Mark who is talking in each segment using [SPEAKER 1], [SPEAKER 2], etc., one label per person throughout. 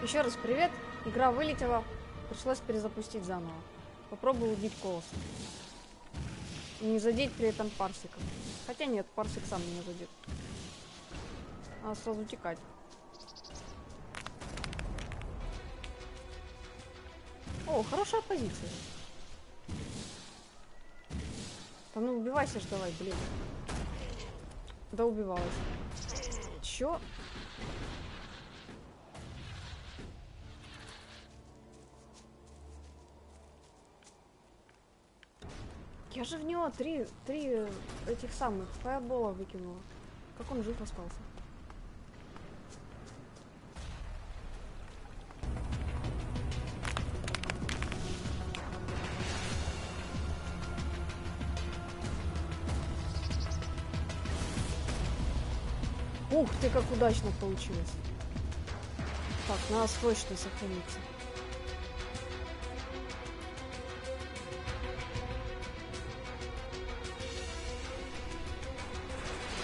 [SPEAKER 1] Еще раз привет. Игра вылетела. Пришлось перезапустить заново. Попробую убить колосса. И не задеть при этом Парсека. Хотя нет, Парсек сам меня задет. Надо сразу утекать. О, хорошая позиция. Да ну убивайся ж давай, блин. Да убивалась. Чё? Я же в него три этих самых фаербола выкинула. Как он жив остался? Ух ты, как удачно получилось. Так, надо срочно сохраниться.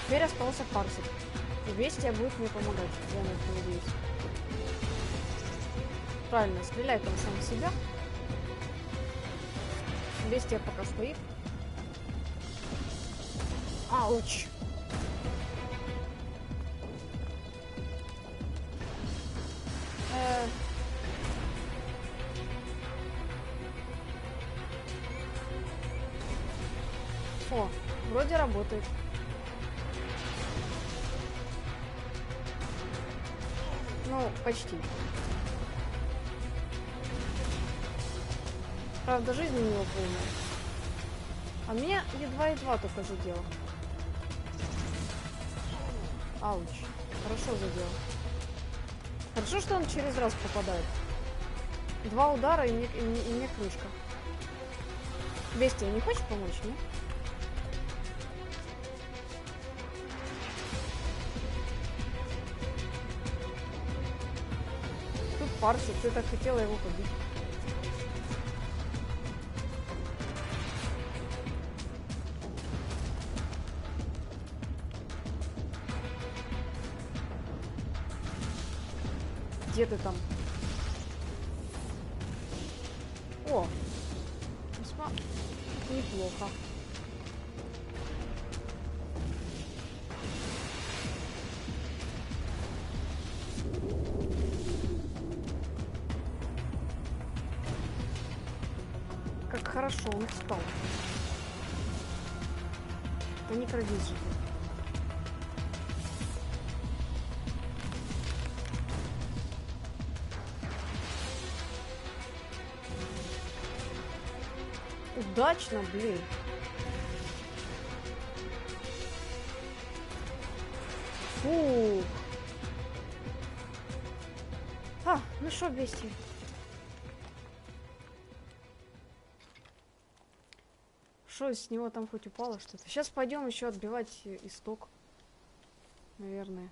[SPEAKER 1] Теперь остался Парсек. И Бестия будет мне помогать, я на это надеюсь. Правильно, стреляй там сам в себя. Бестия пока стоит. Ауч! О, вроде работает. Ну, почти. Правда, жизнь у него полная. А меня едва-едва только задело. Ауч. Хорошо задело. Хорошо, что он через раз попадает. 2 удара и мне крышка. Бестия, не хочешь помочь, нет? Парсек, ты так хотела его побить. Где ты там? О! Весьма неплохо. Как хорошо, он встал. Да не крадись же. Удачно, блин. Фу. А, ну шо, Бестия? Что с него там хоть упало что-то? Сейчас пойдем еще отбивать исток. Наверное.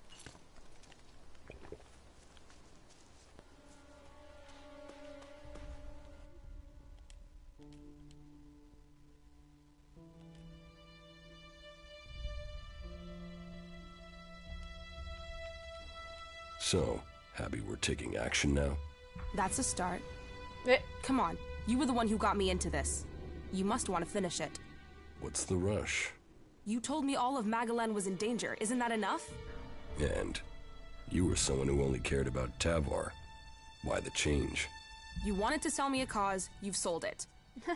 [SPEAKER 2] So, happy we're taking action now?
[SPEAKER 3] That's a start. Come on, you were the one who got me into this. You must want to finish it.
[SPEAKER 2] What's the rush?
[SPEAKER 3] You told me all of Magalan was in danger. Isn't that enough?
[SPEAKER 2] And you were someone who only cared about Tavar. Why the change?
[SPEAKER 3] You wanted to sell me a cause, you've sold it.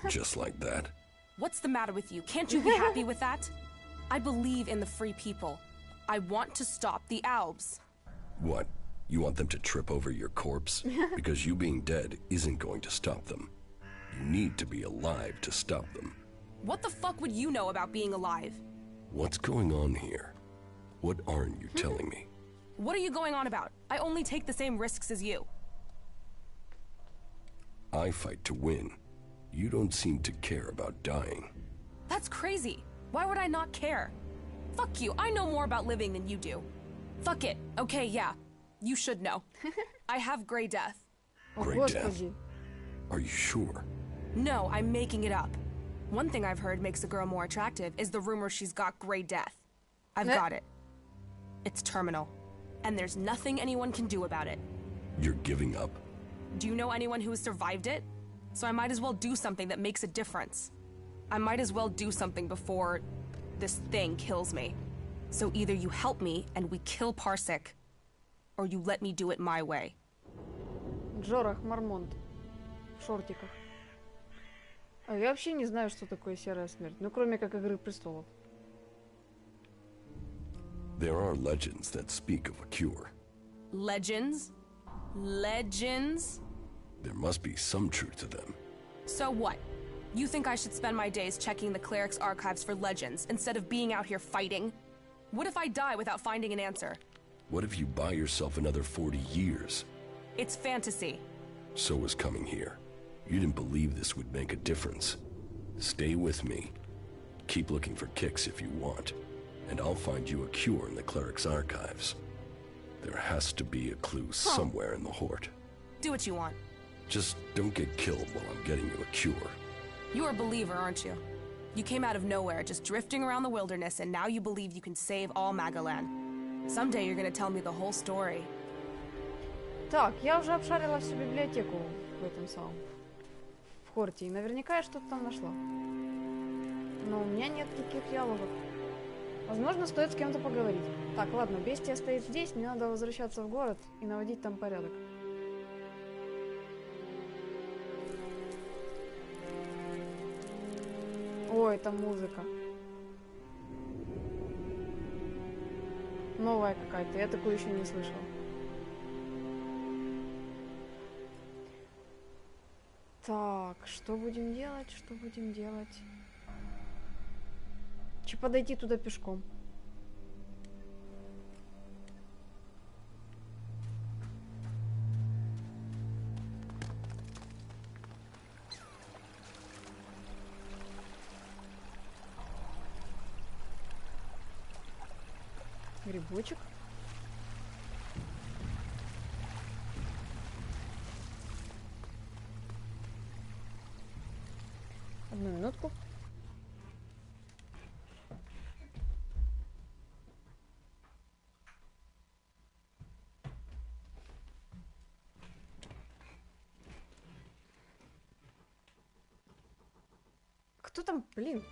[SPEAKER 2] Just like that?
[SPEAKER 3] What's the matter with you? Can't you be happy with that? I believe in the free people. I want to stop the Albs.
[SPEAKER 2] What? You want them to trip over your corpse? Because you being dead isn't going to stop them. You need to be alive to stop them.
[SPEAKER 3] What the fuck would you know about being alive?
[SPEAKER 2] What's going on here? What aren't you telling me?
[SPEAKER 3] What are you going on about? I only take the same risks as you.
[SPEAKER 2] I fight to win. You don't seem to care about dying.
[SPEAKER 3] That's crazy. Why would I not care? Fuck you, I know more about living than you do. Fuck it. Okay, yeah. You should know. I have Grey Death.
[SPEAKER 2] Grey Death? Are you sure?
[SPEAKER 3] No, I'm making it up. One thing I've heard makes a girl more attractive is the rumor she's got Grey Death. I've got it. It's terminal. And there's nothing anyone can do about it.
[SPEAKER 2] You're giving up?
[SPEAKER 3] Do you know anyone who has survived it? So I might as well do something that makes a difference. I might as well do something before this thing kills me. So either you help me and we kill Parsek, or you let me do it my way.
[SPEAKER 1] Джорах Мармонт. В шортиках. А я вообще не знаю, что такое Серая смерть. Ну, кроме как Игры престолов.
[SPEAKER 2] There are legends that speak of a cure.
[SPEAKER 3] Legends? Legends?
[SPEAKER 2] There must be some truth to them.
[SPEAKER 3] So what? You think I should spend my days checking the cleric's archives for legends instead of being out here fighting? What if I die without finding an answer?
[SPEAKER 2] What if you buy yourself another 40 years?
[SPEAKER 3] It's fantasy.
[SPEAKER 2] So was coming here. You didn't believe this would make a difference. Stay with me. Keep looking for kicks if you want, and I'll find you a cure in the cleric's archives. There has to be a clue somewhere in the Hort.
[SPEAKER 3] Do what you want.
[SPEAKER 2] Just don't get killed while I'm getting you a cure.
[SPEAKER 3] You're a believer, aren't you? You came out of nowhere, just drifting around the wilderness, and now you believe you can save all Magaland. Someday you're gonna tell me the whole story.
[SPEAKER 1] Так, я уже обшарила всю библиотеку в этом самом... в Хорте, и наверняка я что-то там нашла. Но у меня нет никаких диалогов. Возможно, стоит с кем-то поговорить. Так, ладно, бестия стоит здесь, мне надо возвращаться в город и наводить там порядок. Ой, там музыка. Новая какая-то, я такую еще не слышала. Так, что будем делать? Что будем делать? Че подойти туда пешком? Грибочек. Одну минутку. Кто там, блин?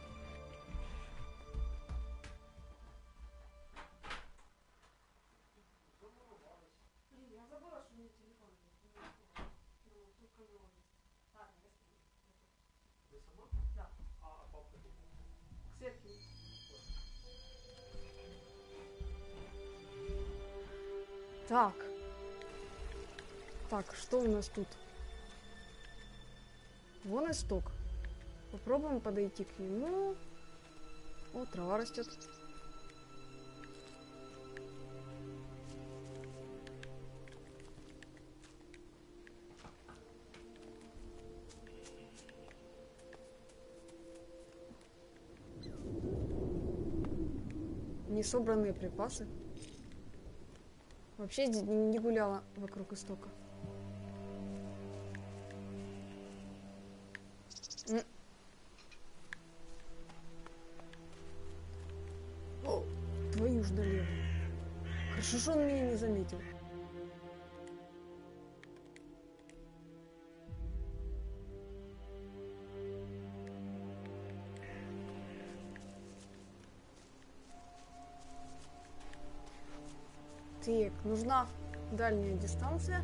[SPEAKER 1] Так. Так, что у нас тут? Вон исток. Попробуем подойти к нему. О, трава растет. Несобранные припасы. Вообще не гуляла вокруг истока. О, твою ж налево. Хорошо, что он меня не заметил. Так, нужна дальняя дистанция.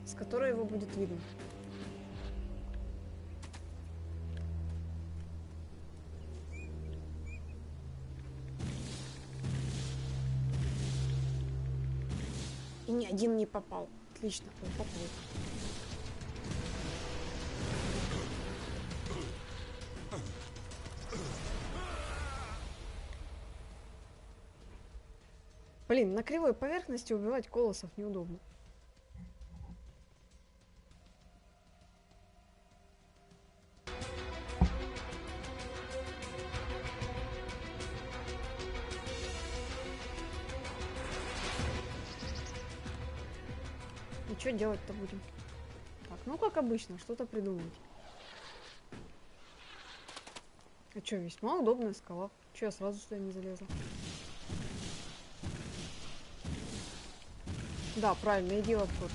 [SPEAKER 1] С которой его будет видно. И ни один не попал. Отлично, он попал. Блин, на кривой поверхности убивать колоссов неудобно. И что делать-то будем? Так, ну как обычно, что-то придумать. А чё, весьма удобная скала. Чё я сразу сюда не залезла? Да, правильно, иди в обход.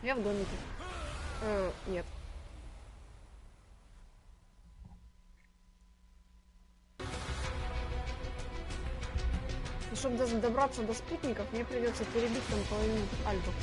[SPEAKER 1] Я в домике. Нет. И чтобы добраться до спутников, мне придется перебить там половину альбов.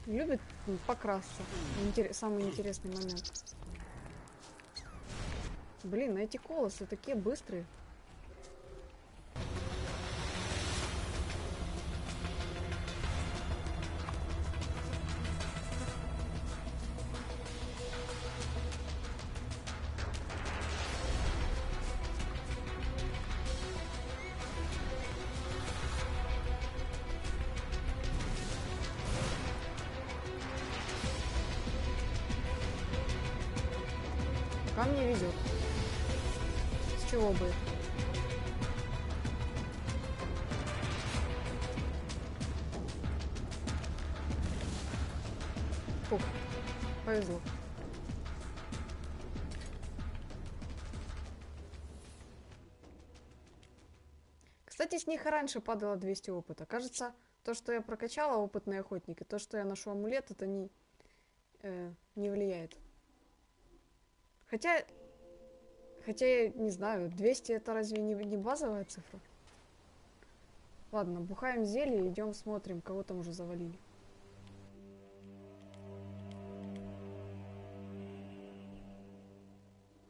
[SPEAKER 1] Любит покрасться. Самый интересный момент. Блин, эти колосы такие быстрые. Пока мне везет. С чего бы это? Фух, повезло. Кстати, с них и раньше падало 200 опыта. Кажется, то, что я прокачала, опытный охотник, и то, что я ношу амулет, это не влияет. Хотя я не знаю, 200 это разве не базовая цифра? Ладно, бухаем зелье, идем смотрим, кого там уже завалили.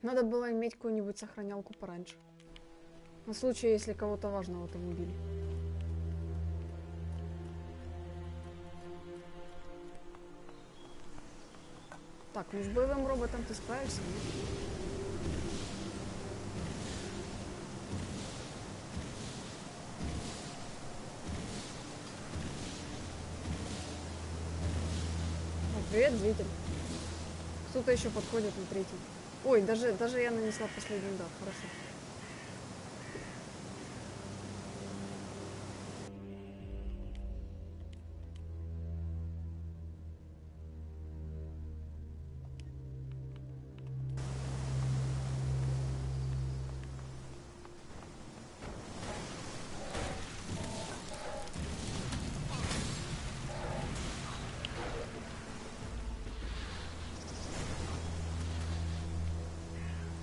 [SPEAKER 1] Надо было иметь какую-нибудь сохранялку пораньше. На случай, если кого-то важного там убили. Так, ну с боевым роботом ты справишься, нет? О, привет, зритель. Кто-то еще подходит на третий. Ой, даже я нанесла последний удар, хорошо.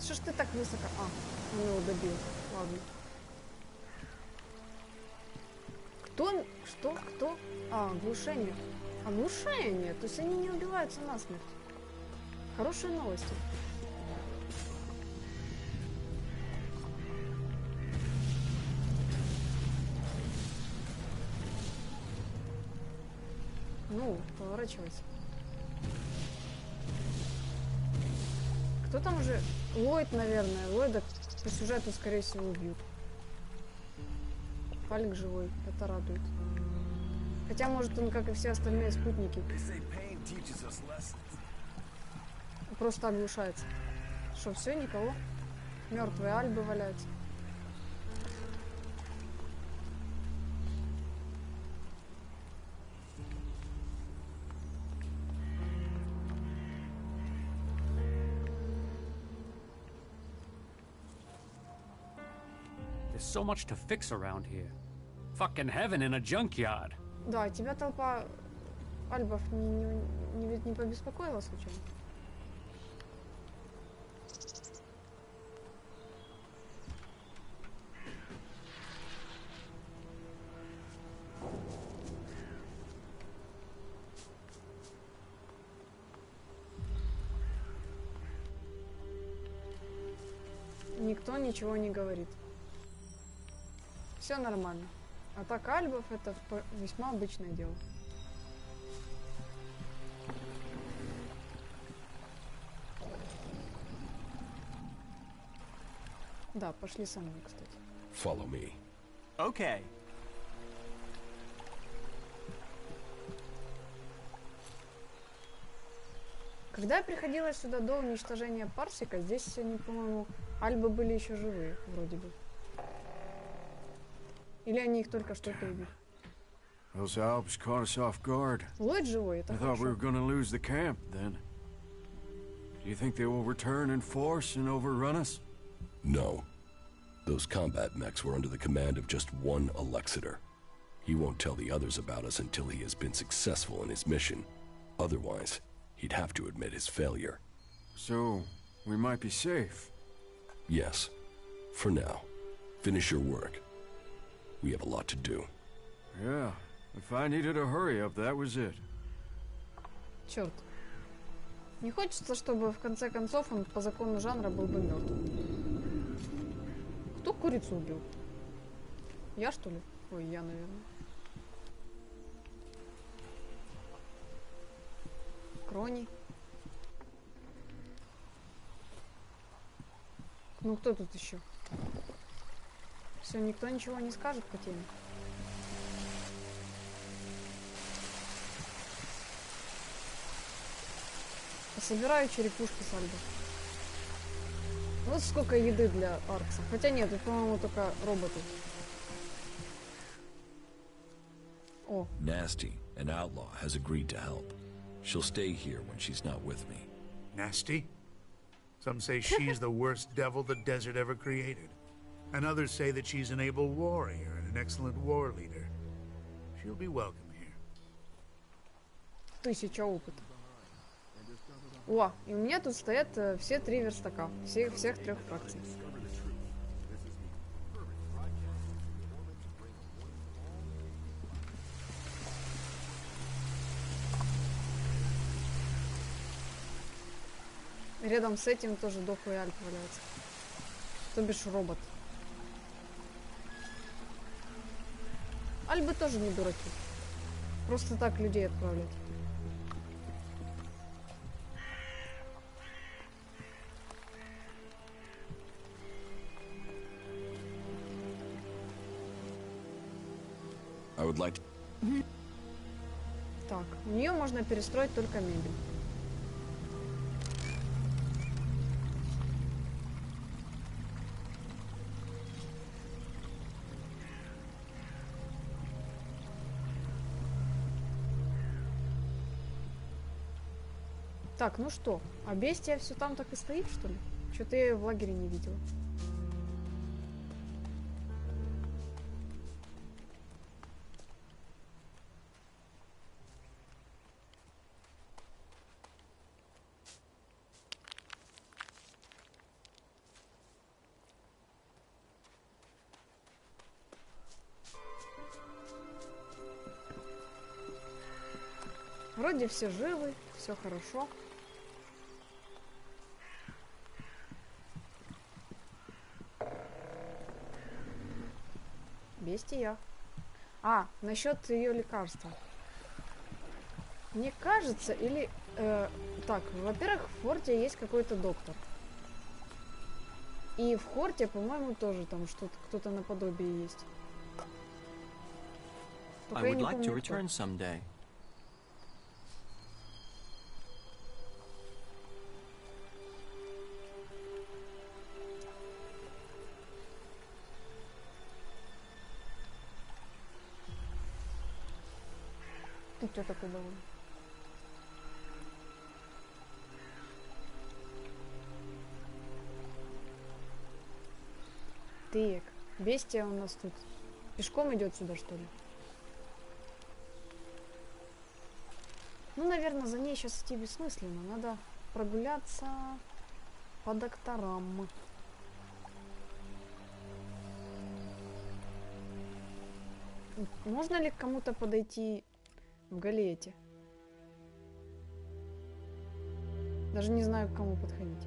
[SPEAKER 1] Что ж ты так высоко? А, он его добил. Ладно. Кто? Что? Кто? А, оглушение. Оглушение? То есть они не убиваются насмерть. Хорошие новости. Ну, поворачивайся. Кто там уже? Ллойд, наверное. Ллойда по сюжету, скорее всего, убьют. Фалик живой. Это радует. Хотя, может, он, как и все остальные спутники, просто оглушается. Что, все, никого? Мертвые альбы валяются.
[SPEAKER 4] So much to fix around here. Fucking heaven in a junkyard.
[SPEAKER 1] Да, тебя толпа альбов не побеспокоила случайно? никто ничего не говорит. Все нормально. Атака альбов это весьма обычное дело. Да, пошли со мной, кстати.
[SPEAKER 2] Follow me.
[SPEAKER 5] Okay.
[SPEAKER 1] Когда я приходила сюда до уничтожения Парсека, здесь они, по-моему, альбы были еще живые, вроде бы. Или они их только что перебили?
[SPEAKER 6] Those Alps caught us off guard.
[SPEAKER 1] Ллойд живой, это
[SPEAKER 6] I thought we
[SPEAKER 1] хорошо.
[SPEAKER 6] were gonna lose the camp then. Do you think they will return in force and overrun us?
[SPEAKER 2] No. Those combat mechs were under the command of just one Elexetor. He won't tell the others about us until he has been successful in his mission. Otherwise, he'd have to admit his failure.
[SPEAKER 6] So, we might be safe.
[SPEAKER 2] Yes. For now. Finish your work. We have a lot to do.
[SPEAKER 6] Yeah, if I needed a hurry up, that was it.
[SPEAKER 1] Черт. Не хочется, чтобы в конце концов он по закону жанра был бы мертв. Кто курицу убил? Я, что ли? Ой, я, наверное. Крони. Ну, кто тут еще? Все, никто ничего не скажет по теме. Собираю черепушки с альбы. Вот сколько еды для Аркса. Хотя нет, тут, по-моему, только роботы. О,
[SPEAKER 7] Nasty, an outlaw, has agreed to help. She'll stay here when she's not with me.
[SPEAKER 8] Nasty? Some say she's the worst devil the desert ever created. And others say that she's an able warrior and an excellent war leader. She'll be welcome here.
[SPEAKER 1] 1000 опыта. О, и у меня тут стоят все 3 верстака. Всех 3 фракций. Рядом с этим тоже дохлый альп валяется. То бишь робот. Альбы тоже не дураки. Просто так людей отправлять.
[SPEAKER 7] I would like to...
[SPEAKER 1] Так, у нее можно перестроить только мебель. Так, ну что, а бестия все там так и стоит, что ли? Что-то я ее в лагере не видела. Вроде все живы, все хорошо. Бестия. А, насчет ее лекарства. Мне кажется, или... так, во-первых, в форте есть какой-то доктор. И в хорте, по-моему, тоже там что-то, кто-то наподобие есть. Только
[SPEAKER 5] I
[SPEAKER 1] я
[SPEAKER 5] would
[SPEAKER 1] не
[SPEAKER 5] like to
[SPEAKER 1] помню, кто.
[SPEAKER 5] return someday.
[SPEAKER 1] Ты что такой довольный? Так, бестия у нас тут пешком идет сюда, что ли? Ну, наверное, за ней сейчас идти бессмысленно. Надо прогуляться по докторам. Можно ли к кому-то подойти в галете? Даже не знаю, к кому подходить.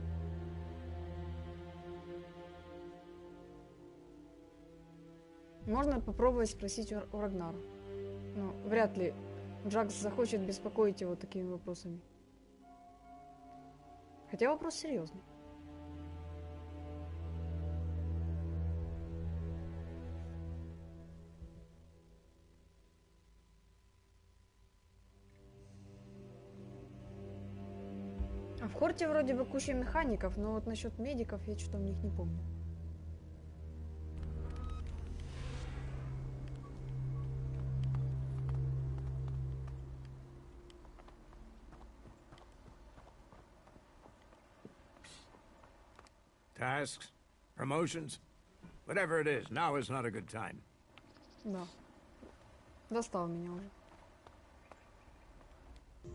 [SPEAKER 1] Можно попробовать спросить у Рагнара. Но вряд ли Джакс захочет беспокоить его такими вопросами. Хотя вопрос серьезный. А в Хорте вроде бы куча механиков, но вот насчет медиков я что-то у них не помню.
[SPEAKER 5] Tasks, promotions, whatever it is, now is not a good time.
[SPEAKER 1] Да. Достал меня уже.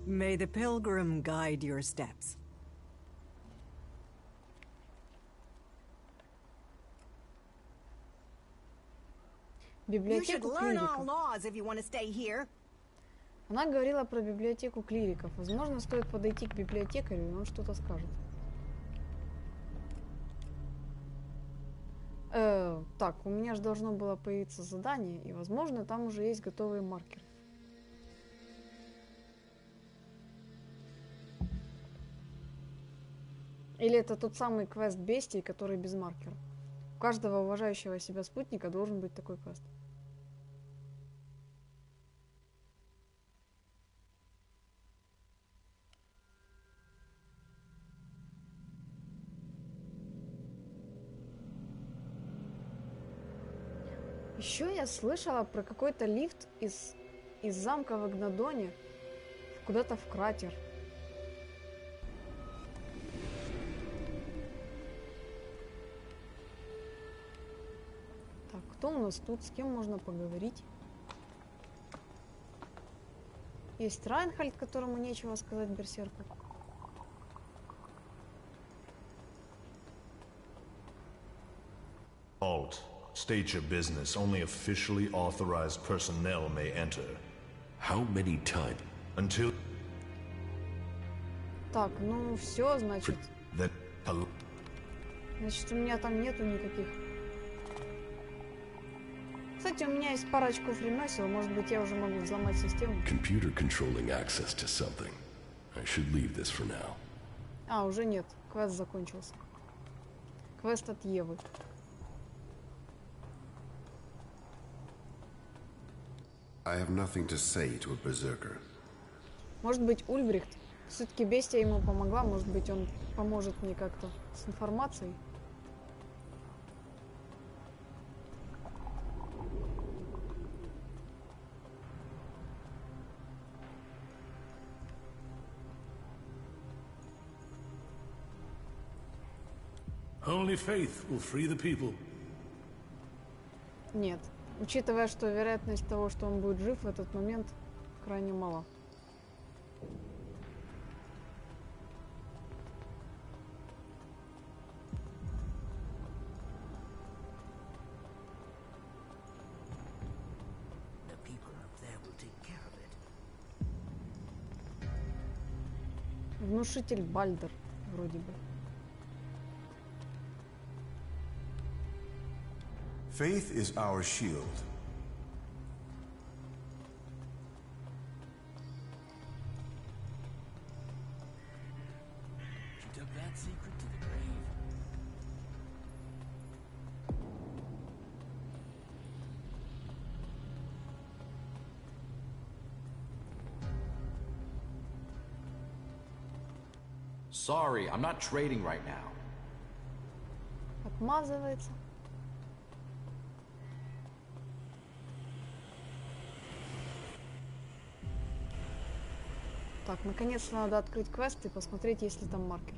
[SPEAKER 9] May the pilgrim guide your steps.
[SPEAKER 1] Библиотеку клириков. Она говорила про библиотеку клириков. Возможно, стоит подойти к библиотекарю, и он что-то скажет. Так, у меня же должно было появиться задание, и, возможно, там уже есть готовые маркеры. Или это тот самый квест бестий, который без маркера. У каждого уважающего себя спутника должен быть такой квест. Еще я слышала про какой-то лифт из замка в Агнадоне куда-то в кратер. Так, кто у нас тут? С кем можно поговорить? Есть Райнхальд, которому нечего сказать берсерку.
[SPEAKER 10] Halt. State your business. Only officially authorized personnel may enter.
[SPEAKER 2] How many times?
[SPEAKER 10] Until...
[SPEAKER 1] Так, ну все, значит.
[SPEAKER 10] That...
[SPEAKER 1] Значит, у меня там нету никаких. Кстати, у меня есть пара очков ремесел. Может быть, я уже могу взломать систему.
[SPEAKER 2] Computer controlling access to something. I should leave this for now.
[SPEAKER 1] А, уже нет. Квест закончился. Квест от Евы.
[SPEAKER 11] I have nothing to say to a berserker.
[SPEAKER 1] Может быть, Ульбрихт. Все-таки бестия ему помогла. Может быть, он поможет мне как-то с информацией.
[SPEAKER 12] Only faith will free the people.
[SPEAKER 1] Нет. Учитывая, что вероятность того, что он будет жив в этот момент, крайне мала. Внушитель Бальдер, вроде бы.
[SPEAKER 11] Faith is our shield.
[SPEAKER 7] She took that secret to the grave.
[SPEAKER 13] Sorry, I'm not trading right now.
[SPEAKER 1] Отмазывается. Так, наконец-то надо открыть квест и посмотреть, есть ли там маркер.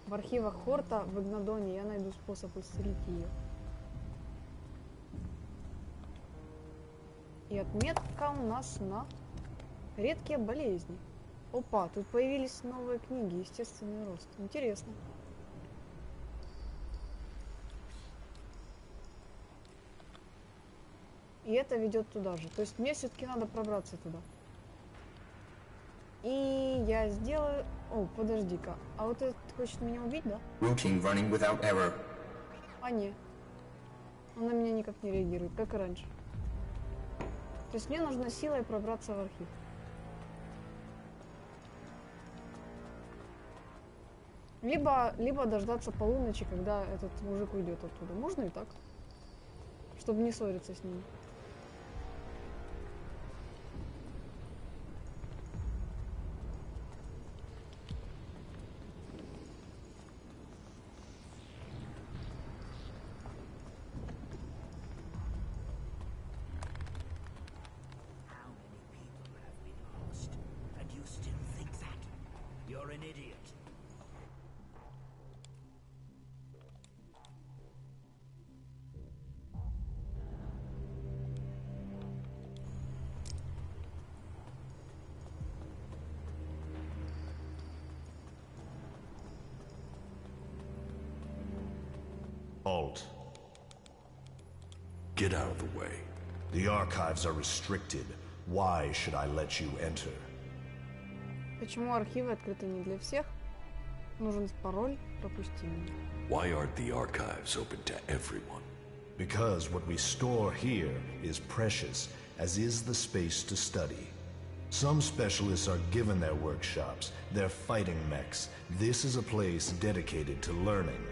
[SPEAKER 1] В архивах Хорта в Игнадоне я найду способ исцелить ее. И отметка у нас на редкие болезни. Опа, тут появились новые книги, естественный рост. Интересно. И это ведет туда же. То есть мне все-таки надо пробраться туда. И я сделаю... О, подожди-ка. А вот этот хочет меня убить, да?
[SPEAKER 14] Routine running without error.
[SPEAKER 1] А не. Он на меня никак не реагирует, как и раньше. То есть мне нужно силой пробраться в архив. Либо дождаться полуночи, когда этот мужик уйдет оттуда. Можно и так. Чтобы не ссориться с ним.
[SPEAKER 10] Halt.
[SPEAKER 2] Get out of the way.
[SPEAKER 10] The archives are restricted. Why should I let you enter?
[SPEAKER 1] Почему архивы открыты не для всех? Нужен пароль, пропусти меня.
[SPEAKER 2] Why aren't the archives open to everyone?
[SPEAKER 10] Because what we store here is precious, as is the space to study. Some specialists are given their workshops, their fighting mechs. This is a place dedicated to learning.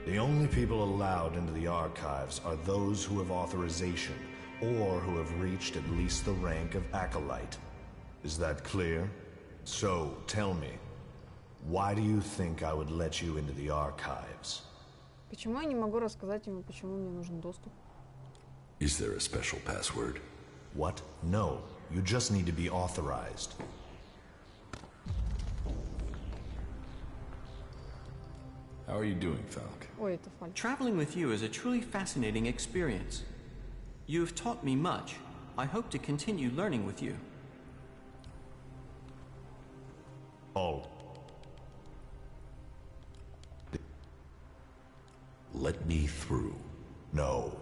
[SPEAKER 10] The only people allowed into the archives are those who have authorization, or who have reached at least the rank of acolyte. Is that clear? So, tell me, why do you think I would let you into the archives?
[SPEAKER 1] Почему я не могу рассказать ему, почему мне нужен доступ?
[SPEAKER 2] Is there a special password?
[SPEAKER 10] What? No. You just need to be authorized.
[SPEAKER 7] How are you doing, Falk?
[SPEAKER 1] Ой, это фальш.
[SPEAKER 15] Traveling with you is a truly fascinating experience. You've taught me much. I hope to continue learning with you.
[SPEAKER 10] Hold.
[SPEAKER 2] Let me through.
[SPEAKER 10] No.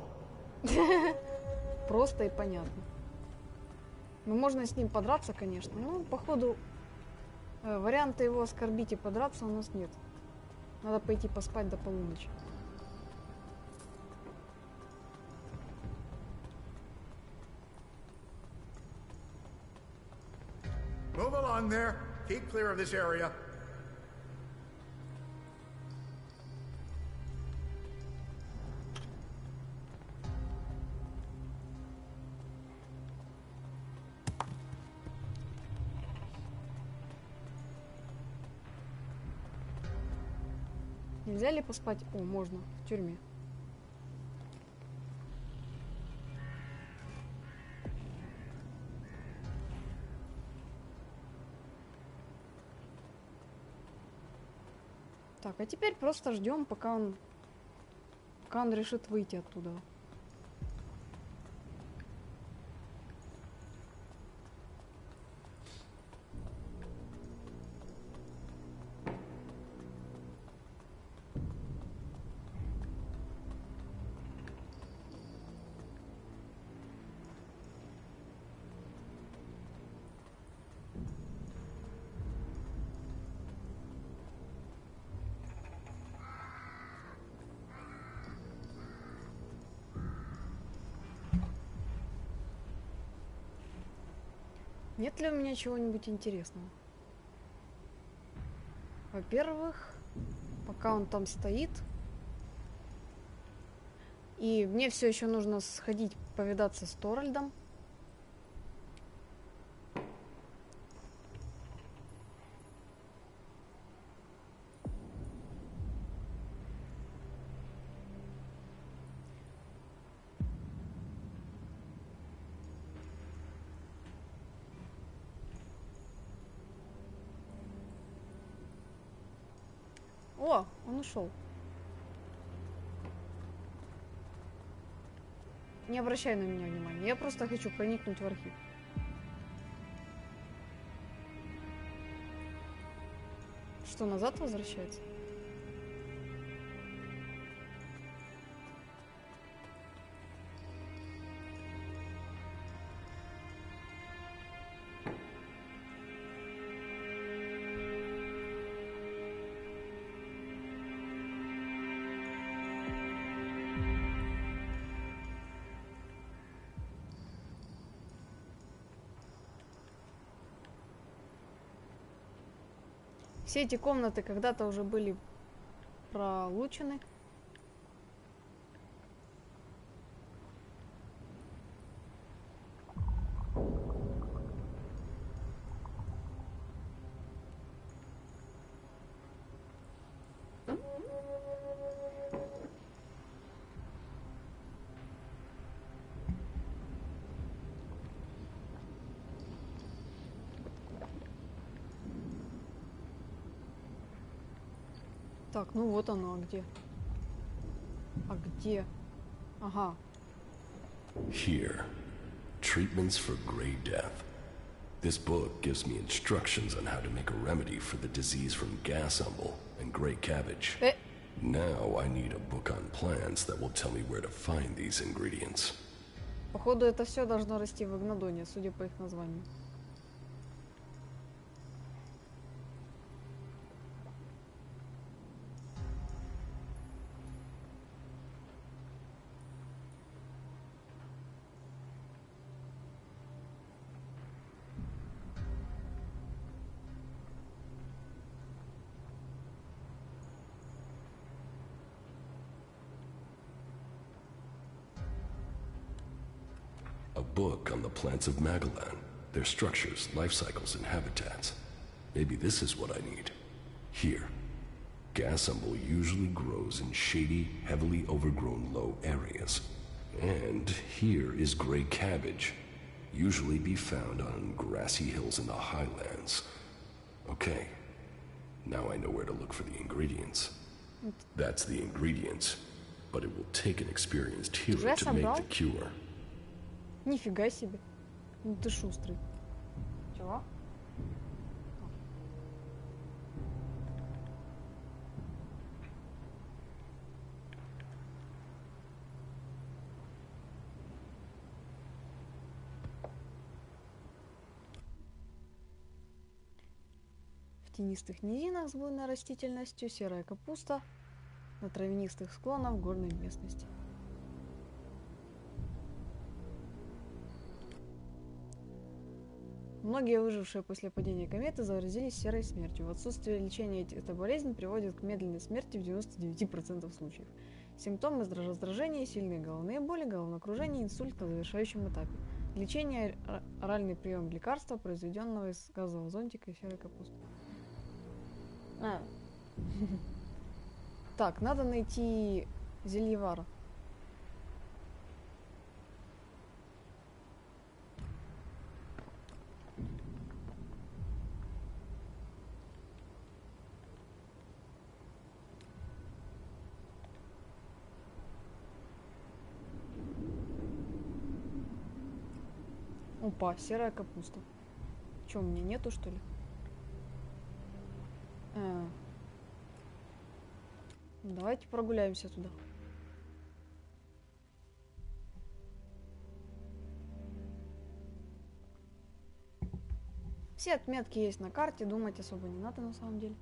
[SPEAKER 1] Просто и понятно. Ну, можно с ним подраться, конечно, но, походу, варианта его оскорбить и подраться у нас нет. Надо пойти поспать до полуночи.
[SPEAKER 8] Move along there. Keep clear of this area.
[SPEAKER 1] Нельзя ли поспать? О, можно, в тюрьме. Так, а теперь просто ждем, пока он решит выйти оттуда. Нет ли у меня чего-нибудь интересного? Во-первых, пока он там стоит, и мне все еще нужно сходить повидаться с Торальдом. О, он ушел. Не обращай на меня внимания. Я просто хочу проникнуть в архив. Что, назад возвращается? Все эти комнаты когда-то уже были пролучены. Так, ну вот оно, а где? А где? Ага.
[SPEAKER 2] Here. Treatments for Grey Death. This book gives me instructions on how to make a remedy for the disease from gas umble and grey cabbage. Now I need a book on plants that will tell me where to find these ingredients.
[SPEAKER 1] Походу, это все должно расти в Игнадоне, судя по их названию.
[SPEAKER 2] A book on the plants of Magellan, their structures, life cycles, and habitats. Maybe this is what I need. Here. Gas umble usually grows in shady, heavily overgrown low areas. And here is grey cabbage, usually be found on grassy hills in the highlands. Okay, now I know where to look for the ingredients. That's the ingredients, but it will take an experienced healer to make the cure.
[SPEAKER 1] Нифига себе. Ну ты шустрый. Чего? В тенистых низинах с буйной растительностью серая капуста, на травянистых склонах горной местности. Многие выжившие после падения кометы заразились серой смертью. В отсутствие лечения эта болезнь приводит к медленной смерти в 99% случаев. Симптомы раздражения, сильные головные боли, головокружение, инсульт на завершающем этапе. Лечение – оральный прием лекарства, произведенного из газового зонтика и серой капусты. Так, надо найти зельевара. Опа, серая капуста. Че, у меня нету, что ли? Давайте прогуляемся туда. Все отметки есть на карте, думать особо не надо на самом деле.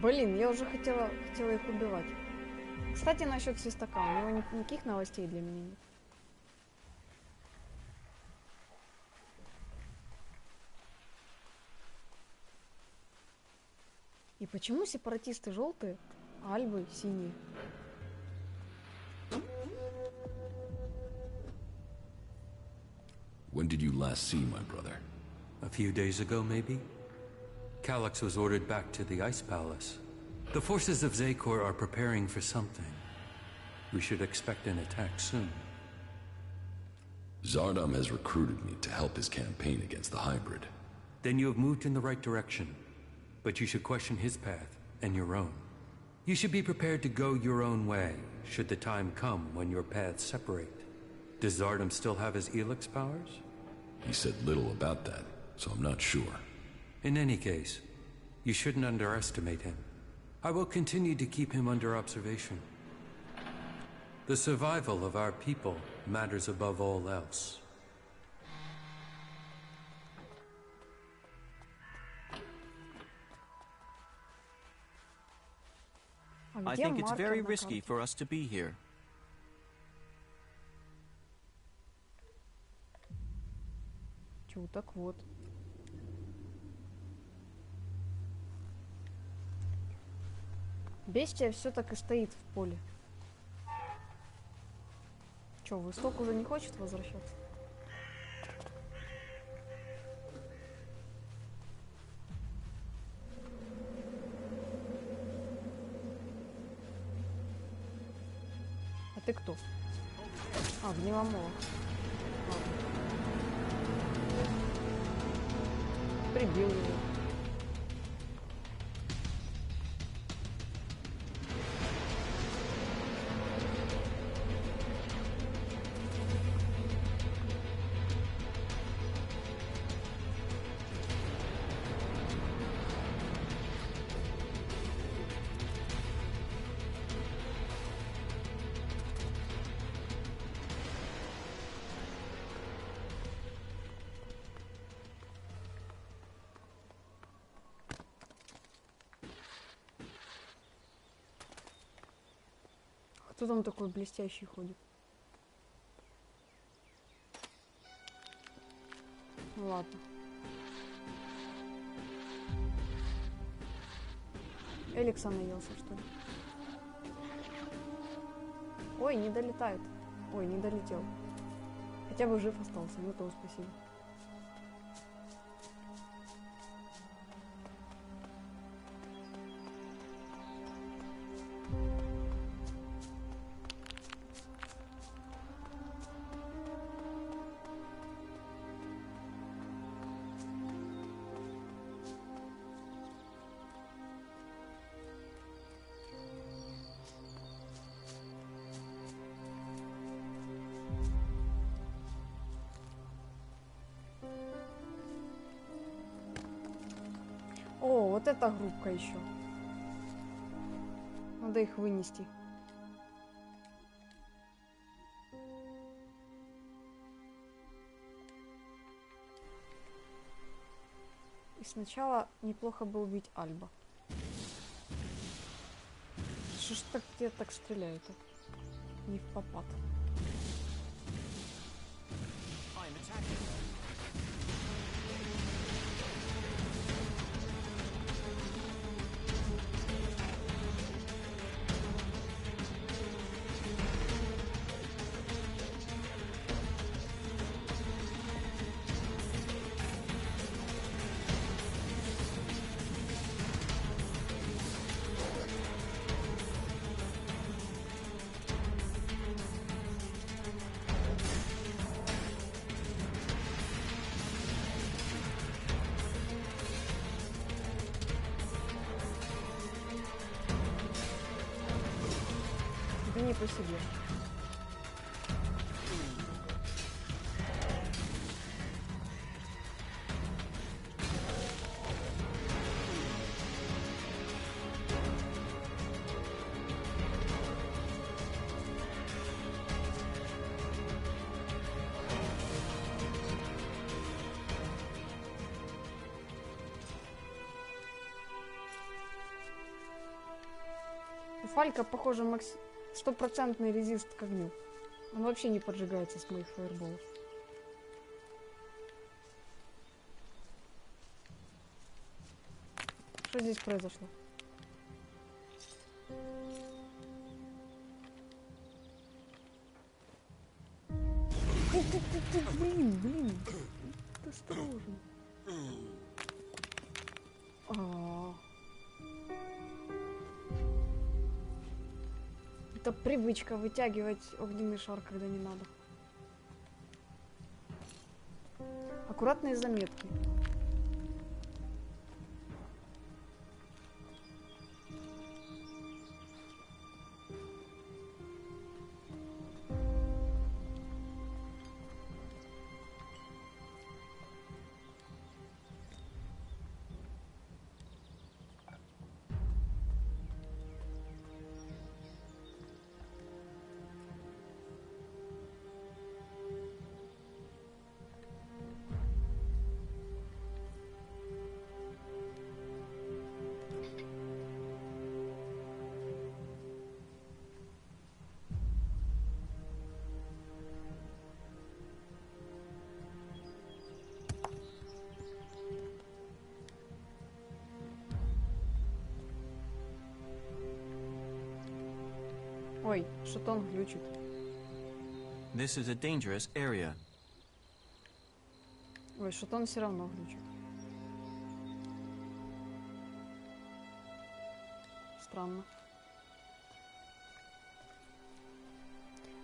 [SPEAKER 1] Блин, я уже хотела их убивать. Кстати, насчет свистака. У него никаких новостей для меня нет. И почему сепаратисты желтые, а альбы синие?
[SPEAKER 2] When did you last see my brother?
[SPEAKER 16] A few days ago, maybe? Calyx was ordered back to the Ice Palace. The forces of Zakor are preparing for something. We should expect an attack soon.
[SPEAKER 2] Zardom has recruited me to help his campaign against the hybrid.
[SPEAKER 16] Then you have moved in the right direction. But you should question his path and your own. You should be prepared to go your own way, should the time come when your paths separate. Does Zardom still have his Elex powers?
[SPEAKER 2] He said little about that, so I'm not sure.
[SPEAKER 16] In any case, you shouldn't underestimate him. I will continue to keep him under observation. The survival of our people matters above all else.
[SPEAKER 15] I think it's very risky for us to be here.
[SPEAKER 1] Чё, так вот. Бестия все так и стоит в поле. Чё, в Истоке уже не хочет возвращаться? А ты кто? А, гниломолох. Ладно. Прибил его. Кто там такой блестящий ходит? Ну ладно. Элекса наелся, что ли? Ой, не долетает. Ой, не долетел. Хотя бы жив остался, на то спасибо. О, вот эта группка еще. Надо их вынести. И сначала неплохо бы убить Альба. Что ж так тебе так стреляют? Не в попад. Ты не по себе. У Фалька, похоже, стопроцентный резист к огню. Он вообще не поджигается с моих фаерболов. Что здесь произошло? Блин. Осторожно. Это привычка вытягивать огненный шар, когда не надо. Аккуратные заметки. Ой, что-то он глючит.
[SPEAKER 15] This is a dangerous area.
[SPEAKER 1] Ой, что-то он все равно глючит. Странно.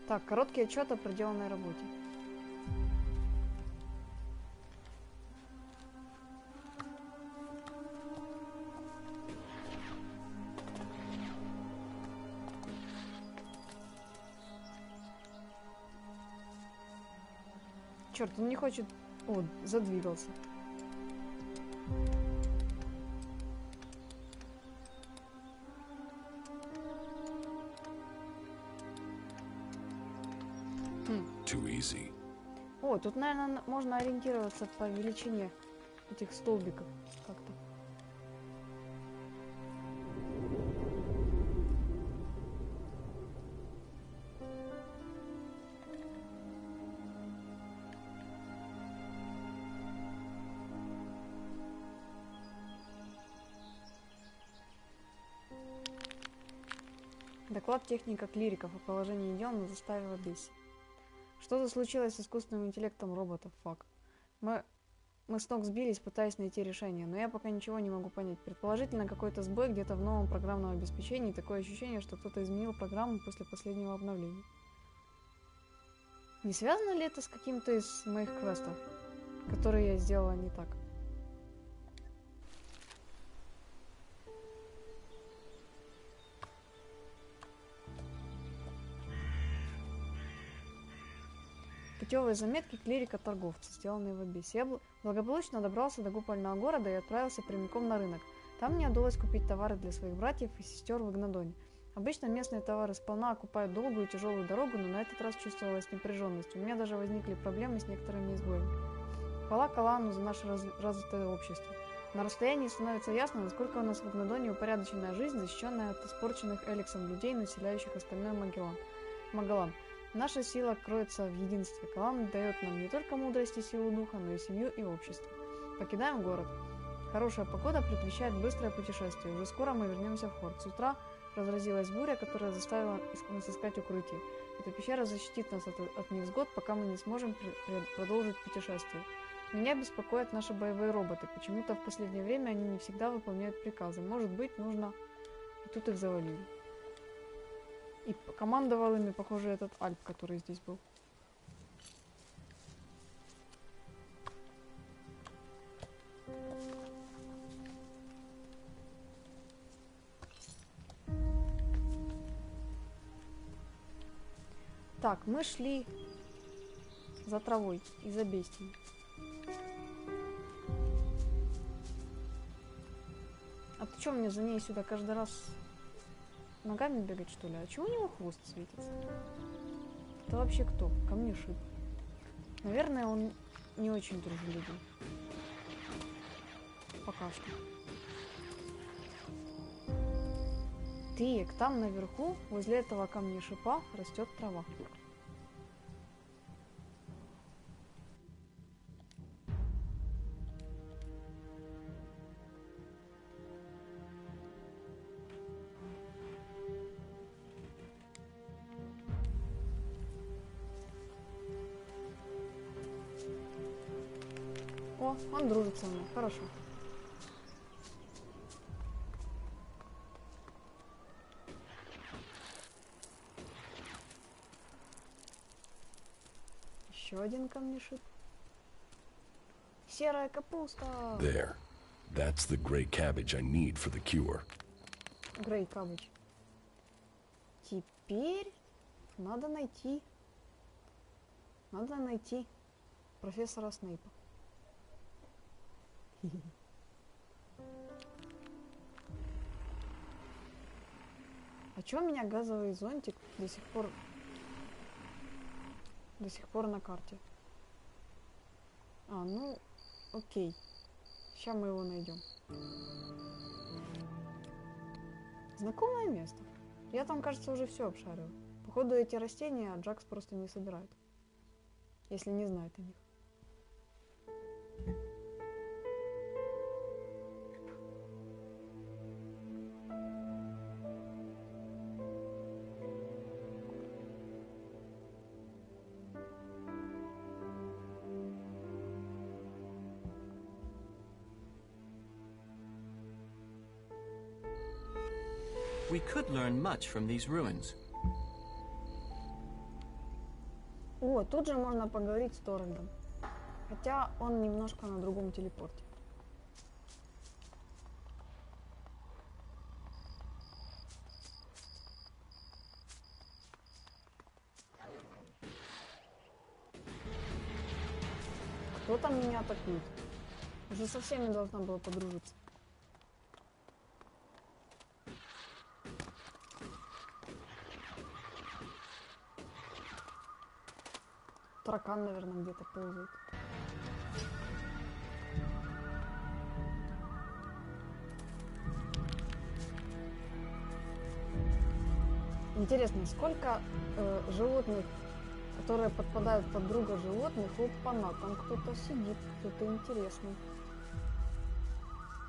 [SPEAKER 1] Так, короткий отчет о проделанной работе. Черт, он не хочет... О, задвигался.
[SPEAKER 2] Too easy.
[SPEAKER 1] О, тут, наверное, можно ориентироваться по величине этих столбиков как-то. Доклад техника-клириков о положении дел нас заставила бесить. Что-то случилось с искусственным интеллектом роботов, фак. Мы с ног сбились, пытаясь найти решение, но я пока ничего не могу понять. Предположительно, какой-то сбой где-то в новом программном обеспечении, такое ощущение, что кто-то изменил программу после последнего обновления. Не связано ли это с каким-то из моих квестов, которые я сделала не так? Путевые заметки клирика-торговца, сделанные в Абиссе. Я благополучно добрался до купольного города и отправился прямиком на рынок. Там мне удалось купить товары для своих братьев и сестер в Игнадоне. Обычно местные товары сполна окупают долгую и тяжелую дорогу, но на этот раз чувствовалась напряженность. У меня даже возникли проблемы с некоторыми изгоями. Хвала Калану за наше развитое общество. На расстоянии становится ясно, насколько у нас в Игнадоне упорядоченная жизнь, защищенная от испорченных Элексом людей, населяющих остальной Магалан. Наша сила кроется в единстве. Калан дает нам не только мудрость и силу духа, но и семью и общество. Покидаем город. Хорошая погода предвещает быстрое путешествие. Уже скоро мы вернемся в Хорд. С утра разразилась буря, которая заставила нас искать укрытие. Эта пещера защитит нас от невзгод, пока мы не сможем продолжить путешествие. Меня беспокоят наши боевые роботы. Почему-то в последнее время они не всегда выполняют приказы. Может быть, нужно... И тут их завалили. И командовал ими, похоже, этот Альп, который здесь был. Так, мы шли за травой и за бестией. А ты что мне за ней сюда каждый раз... Ногами бегать, что ли? А чего у него хвост светится? Это вообще кто? Ко мне шип. Наверное, он не очень дружелюбен. Пока что. Так, там наверху, возле этого камня шипа, растет трава. О, он дружит со мной. Хорошо. Еще один камешек. Серая капуста.
[SPEAKER 2] There. That's the gray cabbage I need for the cure.
[SPEAKER 1] Грей кабыч. Теперь надо найти профессора Снейпа. А чё у меня газовый зонтик до сих пор на карте? А, ну, окей. Сейчас мы его найдем. Знакомое место. Я там, кажется, уже все обшарил. Походу, эти растения Джакс просто не собирает. Если не знает о них.
[SPEAKER 15] We could learn much from these ruins.
[SPEAKER 1] О, тут же можно поговорить с Торальдом. Хотя он немножко на другом телепорте. Кто там меня атакует? Уже со всеми должна была подружиться. Таракан, наверное, где-то ползает. Интересно, сколько животных, которые подпадают под друга животных, опа-на, там кто-то сидит, кто-то интересный.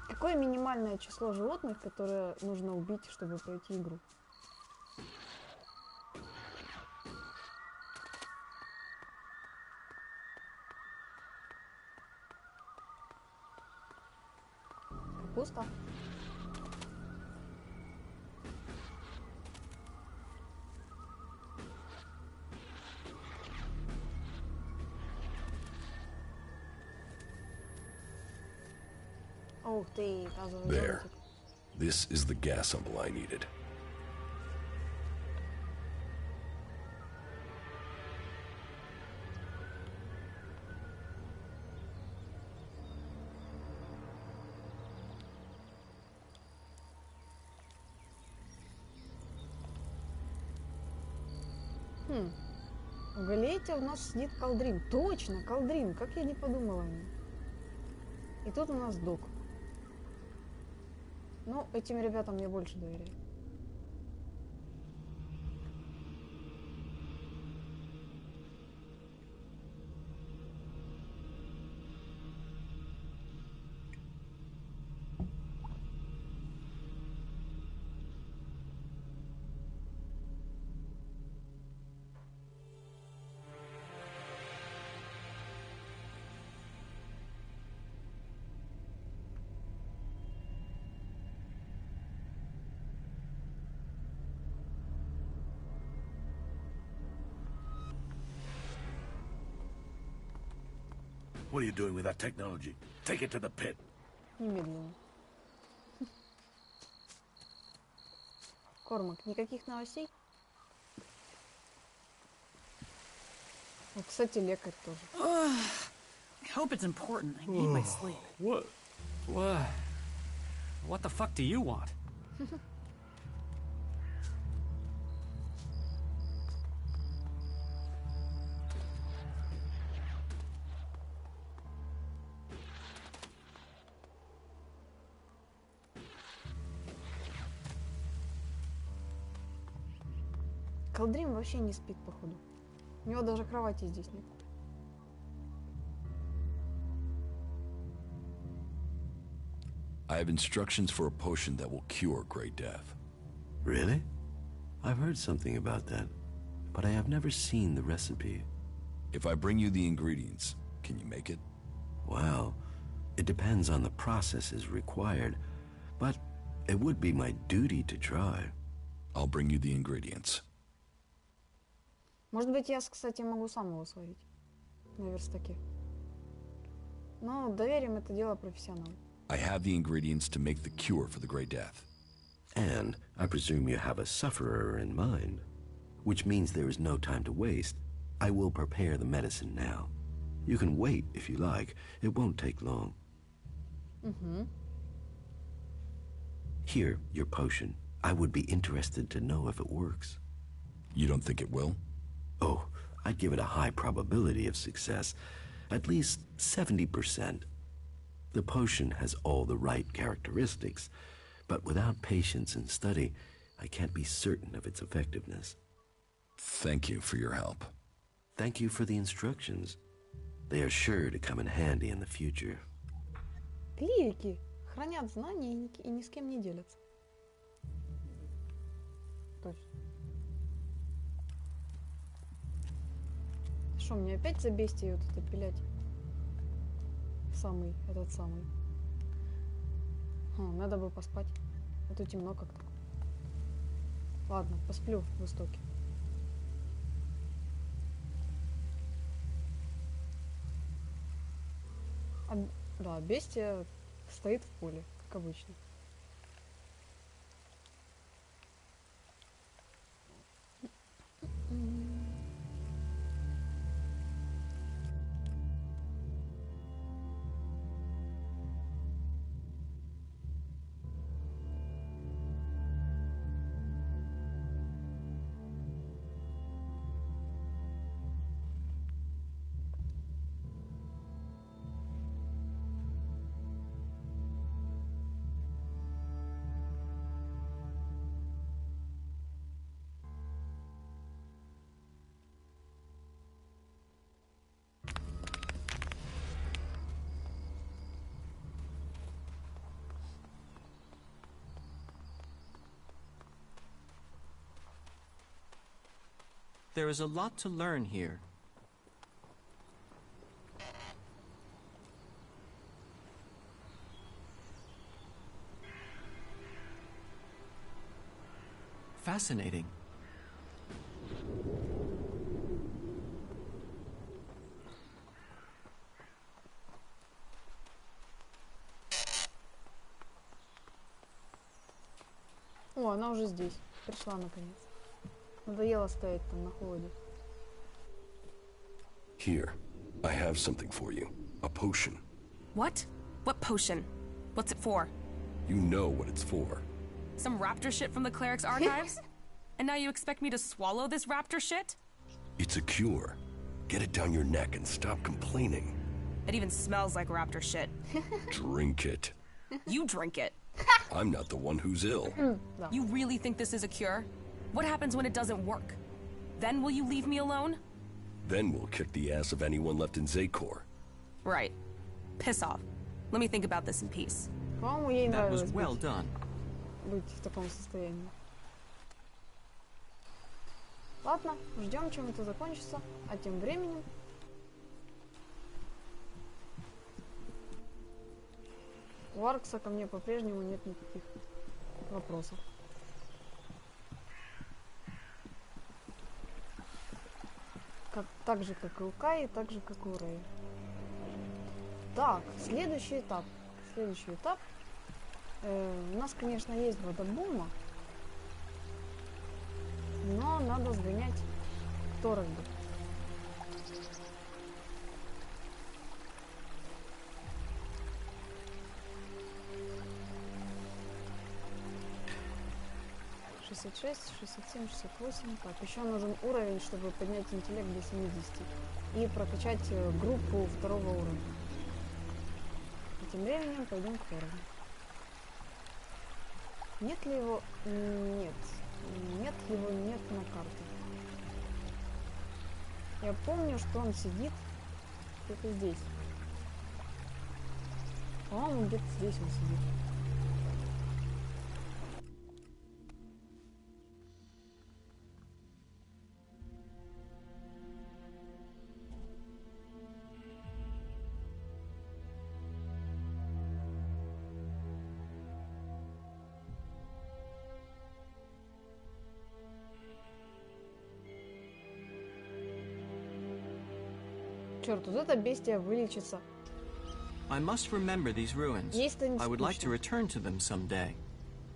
[SPEAKER 1] Какое минимальное число животных, которые нужно убить, чтобы пройти игру? Пусто. Ух ты, оказывается.
[SPEAKER 2] There. This is the gas sample I needed.
[SPEAKER 1] В галете у нас сидит Колдрим. Точно, Колдрим, как я не подумала о нем. И тут у нас док. Ну, этим ребятам я больше доверяю.
[SPEAKER 12] What are you doing with that technology? Take it to the pit.
[SPEAKER 1] Немедленно. Кормак, никаких новостей? Вот, кстати, лекарь тоже.
[SPEAKER 17] I hope it's important. I need my sleep.
[SPEAKER 4] What the fuck do you want?
[SPEAKER 1] Колдрим вообще не спит, походу. У него даже кровати здесь нет.
[SPEAKER 2] I have instructions for a potion that will cure Great Death.
[SPEAKER 18] Really? I've heard something about that, but I have never seen the recipe.
[SPEAKER 2] If I bring you the ingredients, can you make it?
[SPEAKER 18] Well, it depends on the processes required, but it would be my duty to try.
[SPEAKER 2] I'll bring you the ingredients.
[SPEAKER 1] Может быть, я, кстати, могу сам его сварить на верстаке. Но доверим это дело профессионалу.
[SPEAKER 2] I have the ingredients to make the cure for the Great Death.
[SPEAKER 18] And I presume you have a sufferer in mind, which means there is no time to waste. I will prepare the medicine now. You can wait if you like. It won't take long. Here, your potion. I would be interested to know if it works.
[SPEAKER 2] You don't think it will?
[SPEAKER 18] Oh, I'd give it a high probability of success. At least 70%. The potion has all the right characteristics, but without patience and study, I can't be certain of its effectiveness.
[SPEAKER 2] Thank you for your help.
[SPEAKER 18] Thank you for the instructions. They are sure to come in handy in the future.
[SPEAKER 1] Клирики хранят знания и ни с кем не делятся. Точно. Что, мне опять за бестию вот это пилять? Этот самый. Надо бы поспать. А то темно как-то. Ладно, посплю в Истоке. Да, бестия стоит в поле, как обычно.
[SPEAKER 15] There is a lot to learn here. Fascinating.
[SPEAKER 1] О, она уже здесь. Пришла наконец. Надоело стоять там на холоде.
[SPEAKER 2] Here, I have something for you. A potion.
[SPEAKER 3] What? What potion? What's it for?
[SPEAKER 2] You know what it's for.
[SPEAKER 3] Some raptor shit from the cleric's archives? And now you expect me to swallow this raptor shit?
[SPEAKER 2] It's a cure. Get it down your neck and stop complaining.
[SPEAKER 3] It even smells like raptor shit.
[SPEAKER 2] Drink it.
[SPEAKER 3] You drink it.
[SPEAKER 2] I'm not the one who's ill.
[SPEAKER 1] No.
[SPEAKER 3] You really think this is a cure? What happens when it doesn't work? Then will you leave me alone?
[SPEAKER 2] Then we'll kick the ass of anyone left in Zakor.
[SPEAKER 3] Right. Piss off. Let me think about this in peace.
[SPEAKER 1] По-моему, ей
[SPEAKER 15] That
[SPEAKER 1] нравилось
[SPEAKER 15] was well done.
[SPEAKER 1] быть в таком состоянии. Ладно, ждем, чем это закончится. А тем временем... У Аркса ко мне по-прежнему нет никаких вопросов. Так же, как и у Каи, так же, как и у Рэя. Так, следующий этап. У нас, конечно, есть бадабума, но надо сгонять к Торальду. — 66, 67, 68. Так, еще нужен уровень, чтобы поднять интеллект до 70. И прокачать группу второго уровня. И тем временем пойдем к уровню. Нет ли его? Нет. Нет, его нет на карте. Я помню, что он сидит где-то здесь. По-моему, где-то здесь он сидит. Черт, вот эта бестия вылечится.
[SPEAKER 15] I must remember these ruins.
[SPEAKER 1] Ей станет
[SPEAKER 15] I would like to
[SPEAKER 1] скучно.
[SPEAKER 15] return to them someday.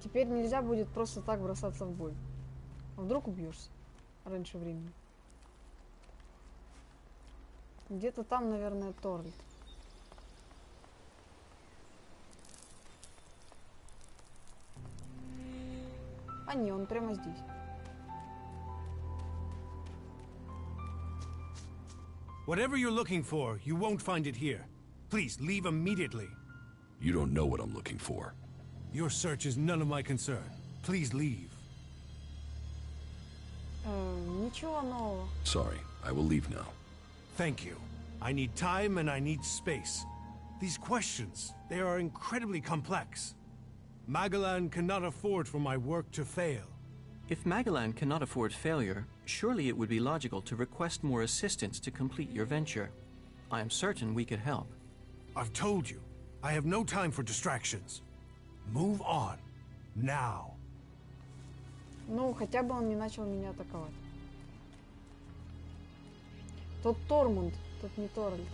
[SPEAKER 1] Теперь нельзя будет просто так бросаться в бой. А вдруг убьешься раньше времени? Где-то там, наверное, Торальд. А не, он прямо здесь.
[SPEAKER 12] Whatever you're looking for, you won't find it here. Please, leave immediately.
[SPEAKER 2] You don't know what I'm looking for.
[SPEAKER 12] Your search is none of my concern. Please leave.
[SPEAKER 1] Ничего нового.
[SPEAKER 2] Sorry, I will leave now.
[SPEAKER 12] Thank you. I need time and I need space. These questions, they are incredibly complex. Magellan cannot afford for my work to fail.
[SPEAKER 15] If Magellan cannot afford failure, surely it would be logical to request more assistance to complete your venture. I am certain we could help.
[SPEAKER 12] I've told you, I have no time for distractions. Move on. Now.
[SPEAKER 1] Ну, хотя бы он не начал меня атаковать. Тот Тормунд, тот не Торальд.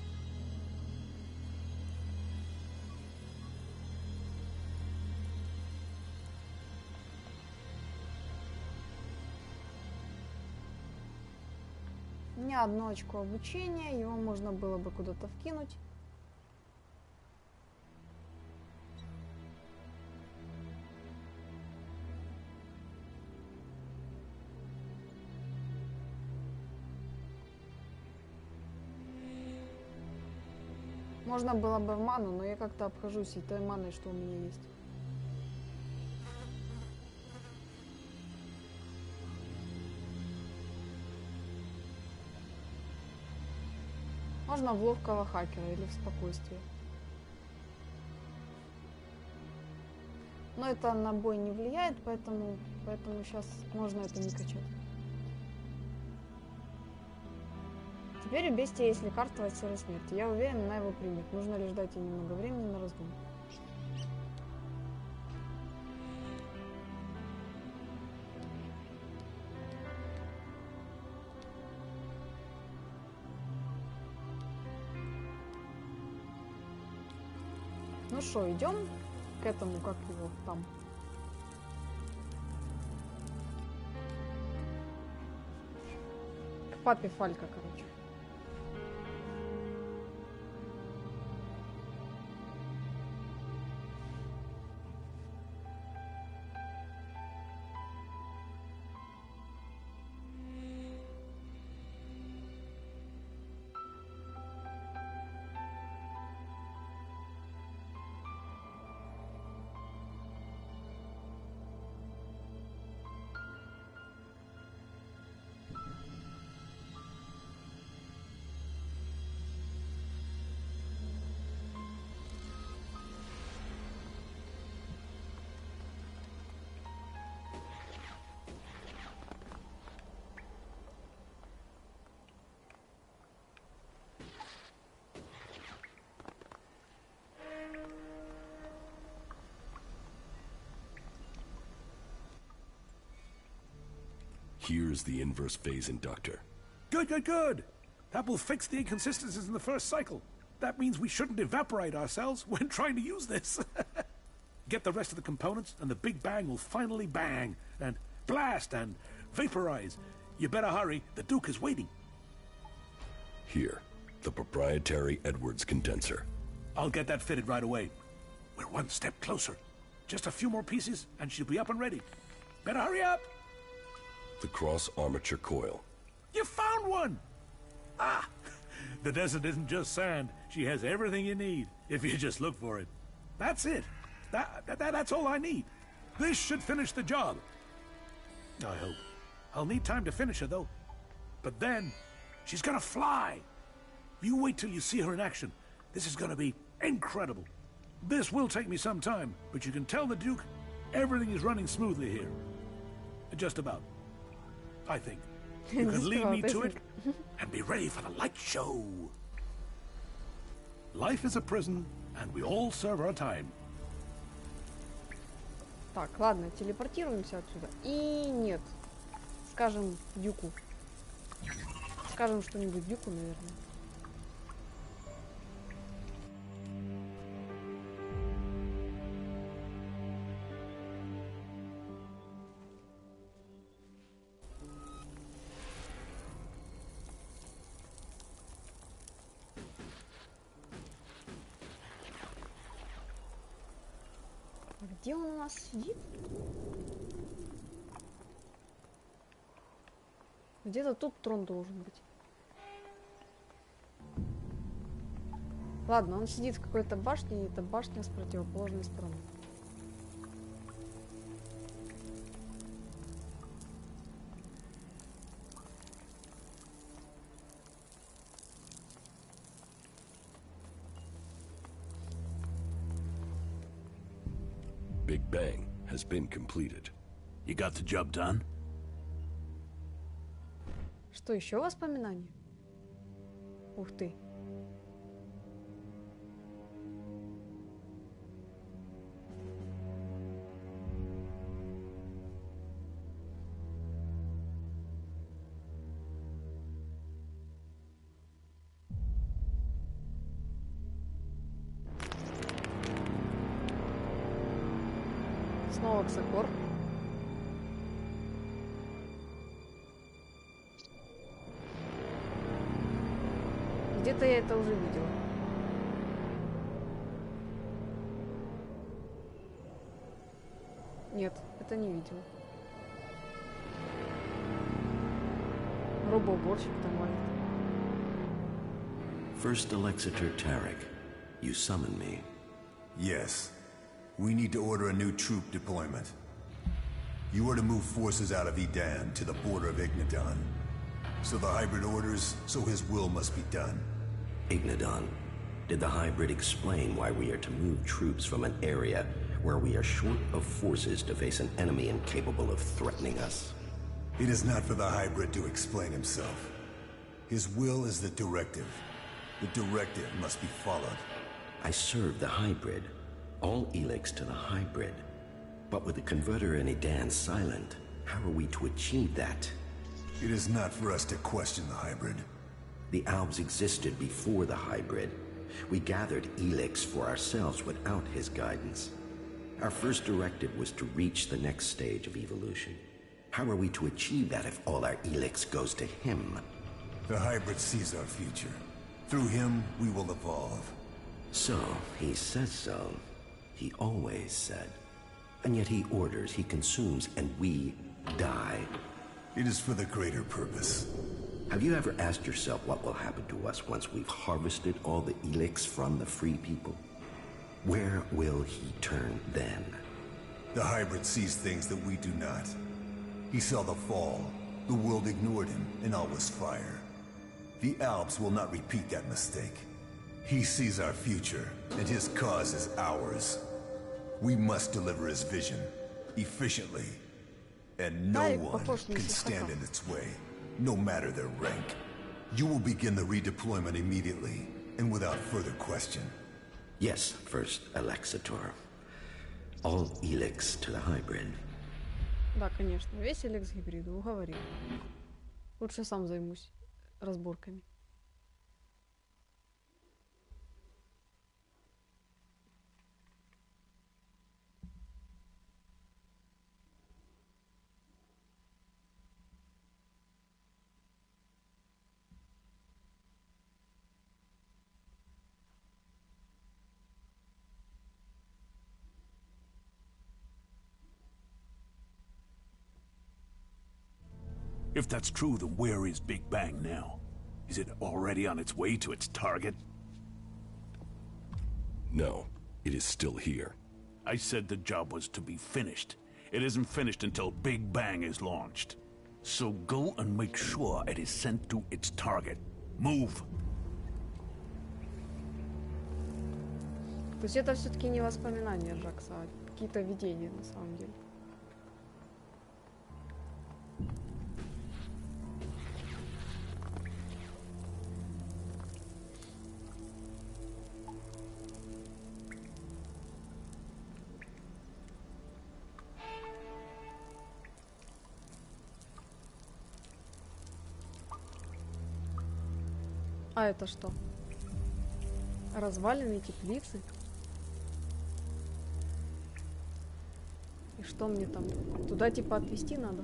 [SPEAKER 1] У меня одно очко обучения, его можно было бы куда-то вкинуть. Можно было бы в ману, но я как-то обхожусь и той маной, что у меня есть. Можно в ловкого хакера или в спокойствие. Но это на бой не влияет, поэтому сейчас можно это не качать. Теперь у бестии есть лекарство от серой смерти. Я уверен, она его примет. Нужно лишь дать ей немного времени на раздумье. Ну что, идем к этому, как его там. К папе Фалька, короче.
[SPEAKER 2] Here's the inverse phase inductor.
[SPEAKER 19] Good, good, good. That will fix the inconsistencies in the first cycle. That means we shouldn't evaporate ourselves when trying to use this. Get the rest of the components and the Big Bang will finally bang and blast and vaporize. You better hurry, the Duke is waiting.
[SPEAKER 2] Here, the proprietary Edwards condenser.
[SPEAKER 19] I'll get that fitted right away. We're one step closer. Just a few more pieces and she'll be up and ready. Better hurry up.
[SPEAKER 2] The cross armature coil.
[SPEAKER 19] You found one! Ah! The desert isn't just sand. She has everything you need, if you just look for it. That's it. That's all I need. This should finish the job. I hope. I'll need time to finish her, though. But then, she's gonna fly. You wait till you see her in action. This is gonna be incredible. This will take me some time, but you can tell the Duke everything is running smoothly here. Just about. I think. You can lead me to it and be ready for the light show. Life is a prison, and we all serve our time.
[SPEAKER 1] Так, ладно, телепортируемся отсюда. И нет. Скажем Дюку. Скажем что-нибудь Дюку, наверное. Где он у нас сидит? Где-то тут трон должен быть. Ладно, он сидит в какой-то башне, и эта башня с противоположной стороны.
[SPEAKER 2] Big Bang has been completed.
[SPEAKER 5] You got the job done?
[SPEAKER 1] Что, еще воспоминания? Ух ты. Снова Ксакор. Где-то я это уже видела. Нет, это не видела. Робоуборщик там валит.
[SPEAKER 18] First Elexetor Tarek, you summoned me.
[SPEAKER 20] Yes. We need to order a new troop deployment. You are to move forces out of Edan to the border of Ignadon. So the hybrid orders, so his will must be done.
[SPEAKER 18] Ignadon, did the hybrid explain why we are to move troops from an area where we are short of forces to face an enemy incapable of threatening us?
[SPEAKER 20] It is not for the hybrid to explain himself. His will is the directive. The directive must be followed.
[SPEAKER 18] I serve the hybrid. All Elex to the hybrid. But with the converter in Edan silent, how are we to achieve that?
[SPEAKER 20] It is not for us to question the hybrid.
[SPEAKER 18] The Albs existed before the hybrid. We gathered Elex for ourselves without his guidance. Our first directive was to reach the next stage of evolution. How are we to achieve that if all our Elex goes to him?
[SPEAKER 20] The hybrid sees our future. Through him, we will evolve.
[SPEAKER 18] So, he says so. He always said. And yet he orders, he consumes, and we die.
[SPEAKER 20] It is for the greater purpose.
[SPEAKER 18] Have you ever asked yourself what will happen to us once we've harvested all the Elex from the free people? Where will he turn then?
[SPEAKER 20] The hybrid sees things that we do not. He saw the fall. The world ignored him, and all was fire. The Alps will not repeat that mistake. He sees our future, and his cause is ours. We must deliver his vision, efficiently. And no one can stand in its way, no matter their rank. You will begin the redeployment immediately, and without further question.
[SPEAKER 18] Yes, first Elexetor. All Elex to the hybrid.
[SPEAKER 1] Да, конечно. Весь Элекс гибриду, уговорил. Лучше сам займусь разборками.
[SPEAKER 19] If that's true, then where is Big Bang now? Is it already on its way to its target?
[SPEAKER 2] No, it is still here.
[SPEAKER 19] I said the job was to be finished. It isn't finished until Big Bang is launched. So go and make sure it is sent to its target. Move!
[SPEAKER 1] То есть это все-таки не воспоминания Джакса, а какие-то видения на самом деле. А это что? Развалины теплицы? И что мне там? Туда типа отвезти надо?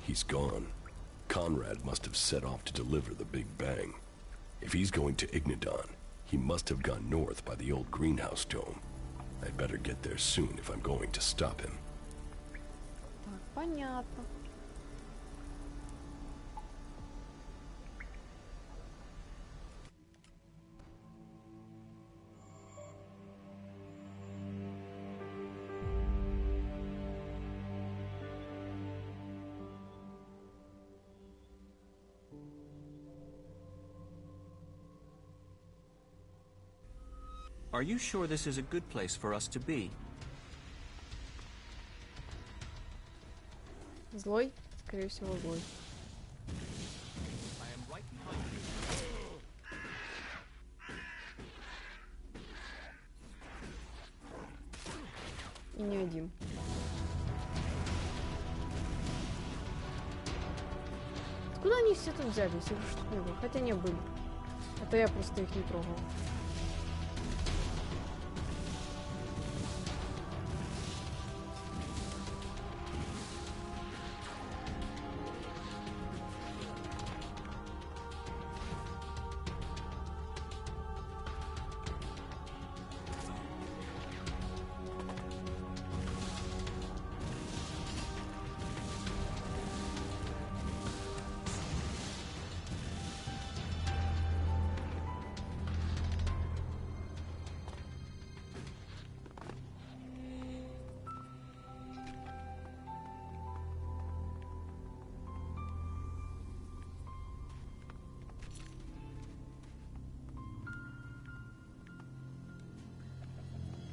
[SPEAKER 2] He's gone. Conrad must have set off to deliver the Big Bang. If he's going to Ignadon, he must have gone north by the old greenhouse dome. I'd better get there soon if I'm going to stop him.
[SPEAKER 1] Так, понятно.
[SPEAKER 15] Are you sure this is a good place for us to be?
[SPEAKER 1] Злой? Скорее всего, злой. И не один. Откуда они все тут взялись? Их же тут не было. Хотя не были. Это я просто их не трогал.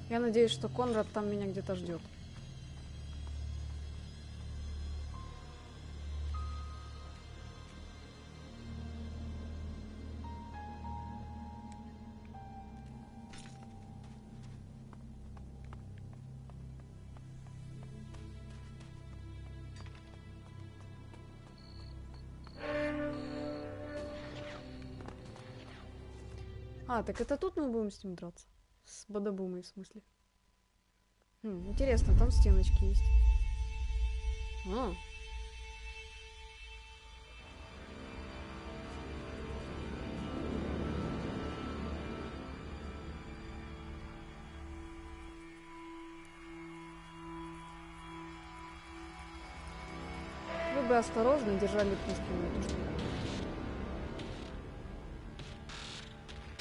[SPEAKER 1] Я надеюсь, что Конрад там меня где-то ждет. А, так это тут мы будем с ним драться? С Бадабумой, в смысле. Интересно, там стеночки есть. А. Вы бы осторожно держали пушки на эту штуку.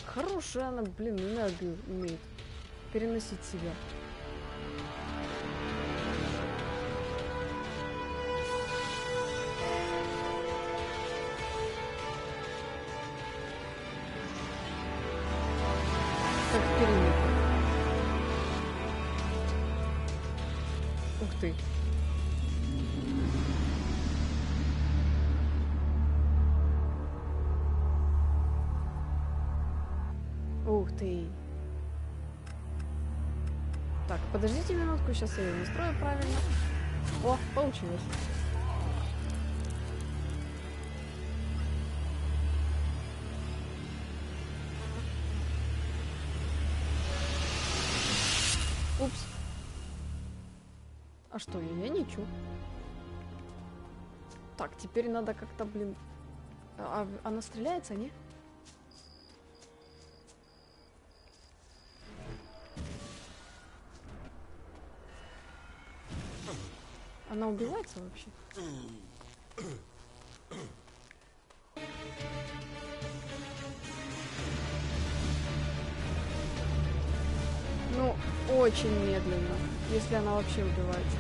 [SPEAKER 1] Хорошая она, блин, энергию умеет переносить себя. Как периметр. Ух ты. Ух ты. Так, подождите минутку, сейчас я ее настрою правильно. О, получилось. Упс. А что, я ничего. Так, теперь надо как-то, блин... она стреляется, не? Она убивается вообще? Ну, очень медленно, если она вообще убивается.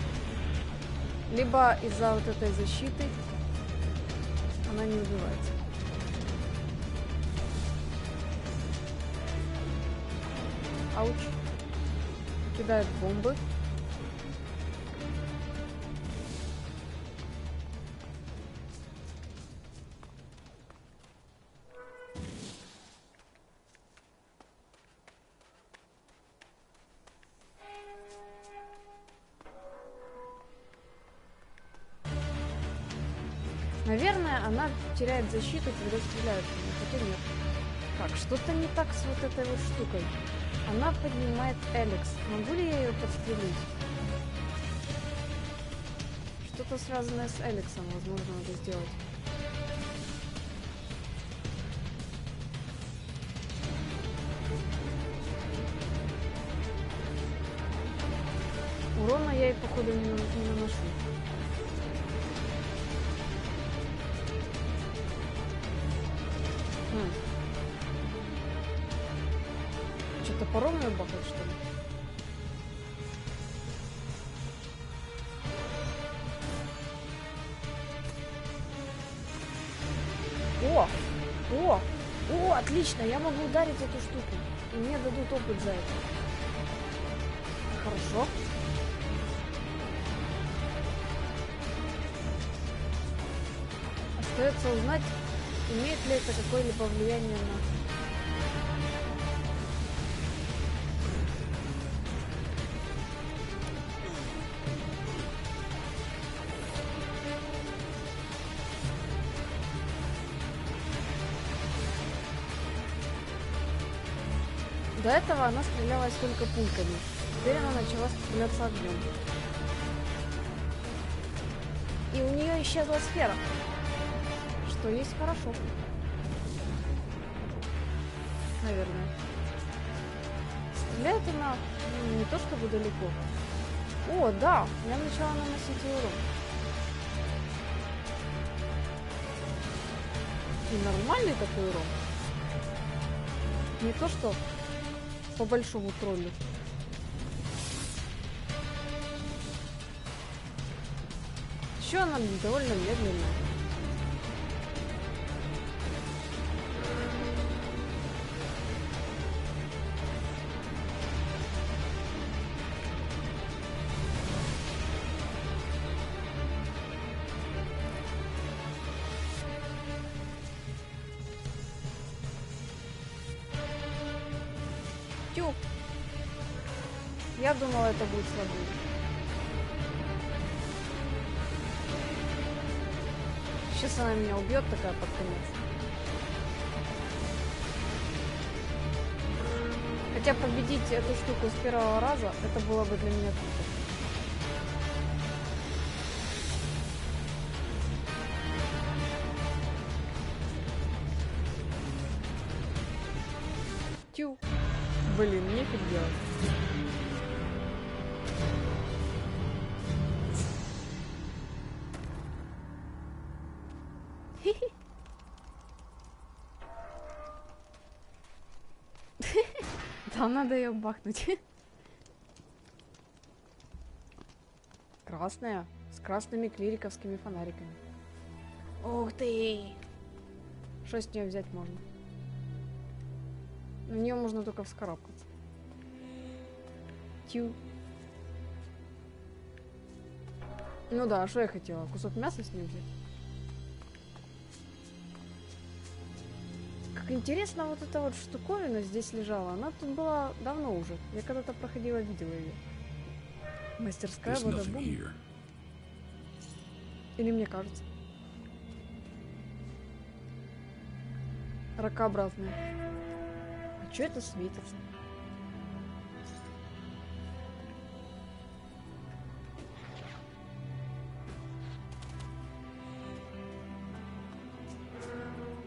[SPEAKER 1] Либо из-за вот этой защиты она не убивается. Ауч. Кидает бомбы. Наверное, она теряет защиту, когда стреляют в нее, хотя нет. Так, что-то не так с вот этой вот штукой. Она поднимает Elex. Могу ли я ее подстрелить? Что-то связанное с Элексом, возможно, надо сделать. Урона я ей, походу, не наношу. Что, топором ее бахать, что ли? О, отлично, я могу ударить эту штуку. И мне дадут опыт за это. Хорошо. Остается узнать, имеет ли это какое-либо влияние на... До этого она стрелялась только пульками. Теперь она начала стреляться огнем. И у нее исчезла сфера. Что есть хорошо. Наверное. Стреляет она не то чтобы далеко. О, да, я начала наносить ей урон. И нормальный такой урон. Не то что по большому троллю. Еще она довольно медленная. Тю. Я думала, это будет слабее. Сейчас она меня убьет такая под конец. Хотя победить эту штуку с первого раза, это было бы для меня круто. Тю. Блин, нефиг делать. Да, надо ее бахнуть. Красная. С красными клириковскими фонариками. Ух ты! Что с нее взять можно? На нее можно только вскарабкаться. Тю. Ну да, что я хотела? Кусок мяса с нее взять? Как интересно, вот эта вот штуковина здесь лежала. Она тут была давно уже. Я когда-то проходила, видела ее. Мастерская Бадабума. Или мне кажется. Ракообразная. А что это светится?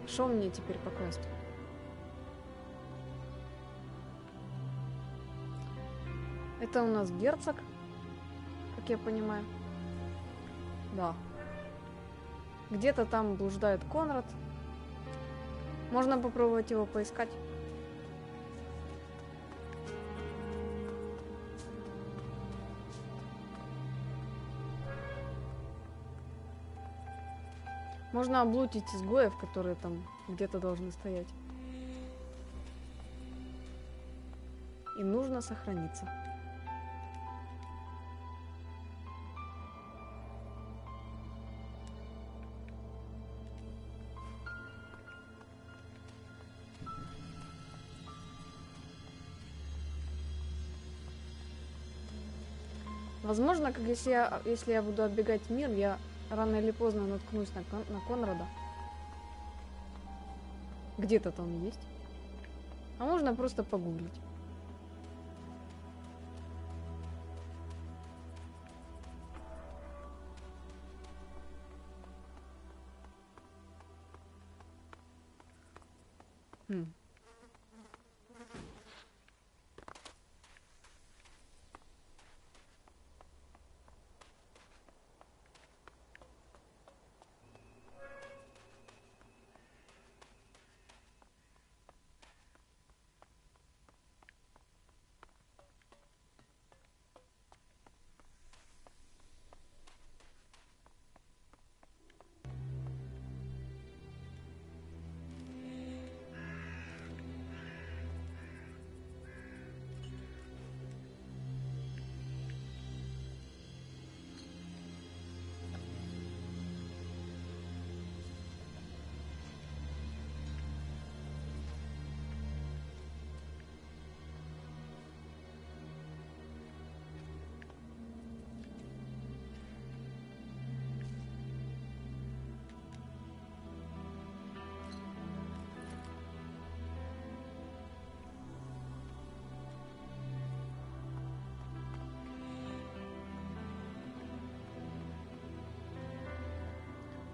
[SPEAKER 1] Что мне теперь покласть? Это у нас герцог, как я понимаю. Да. Где-то там блуждает Конрад. Можно попробовать его поискать. Можно облутить изгоев, которые там где-то должны стоять. Им нужно сохраниться. Возможно, как если я буду оббегать мир, я рано или поздно наткнусь на Конрада. Где-то там есть. А можно просто погуглить.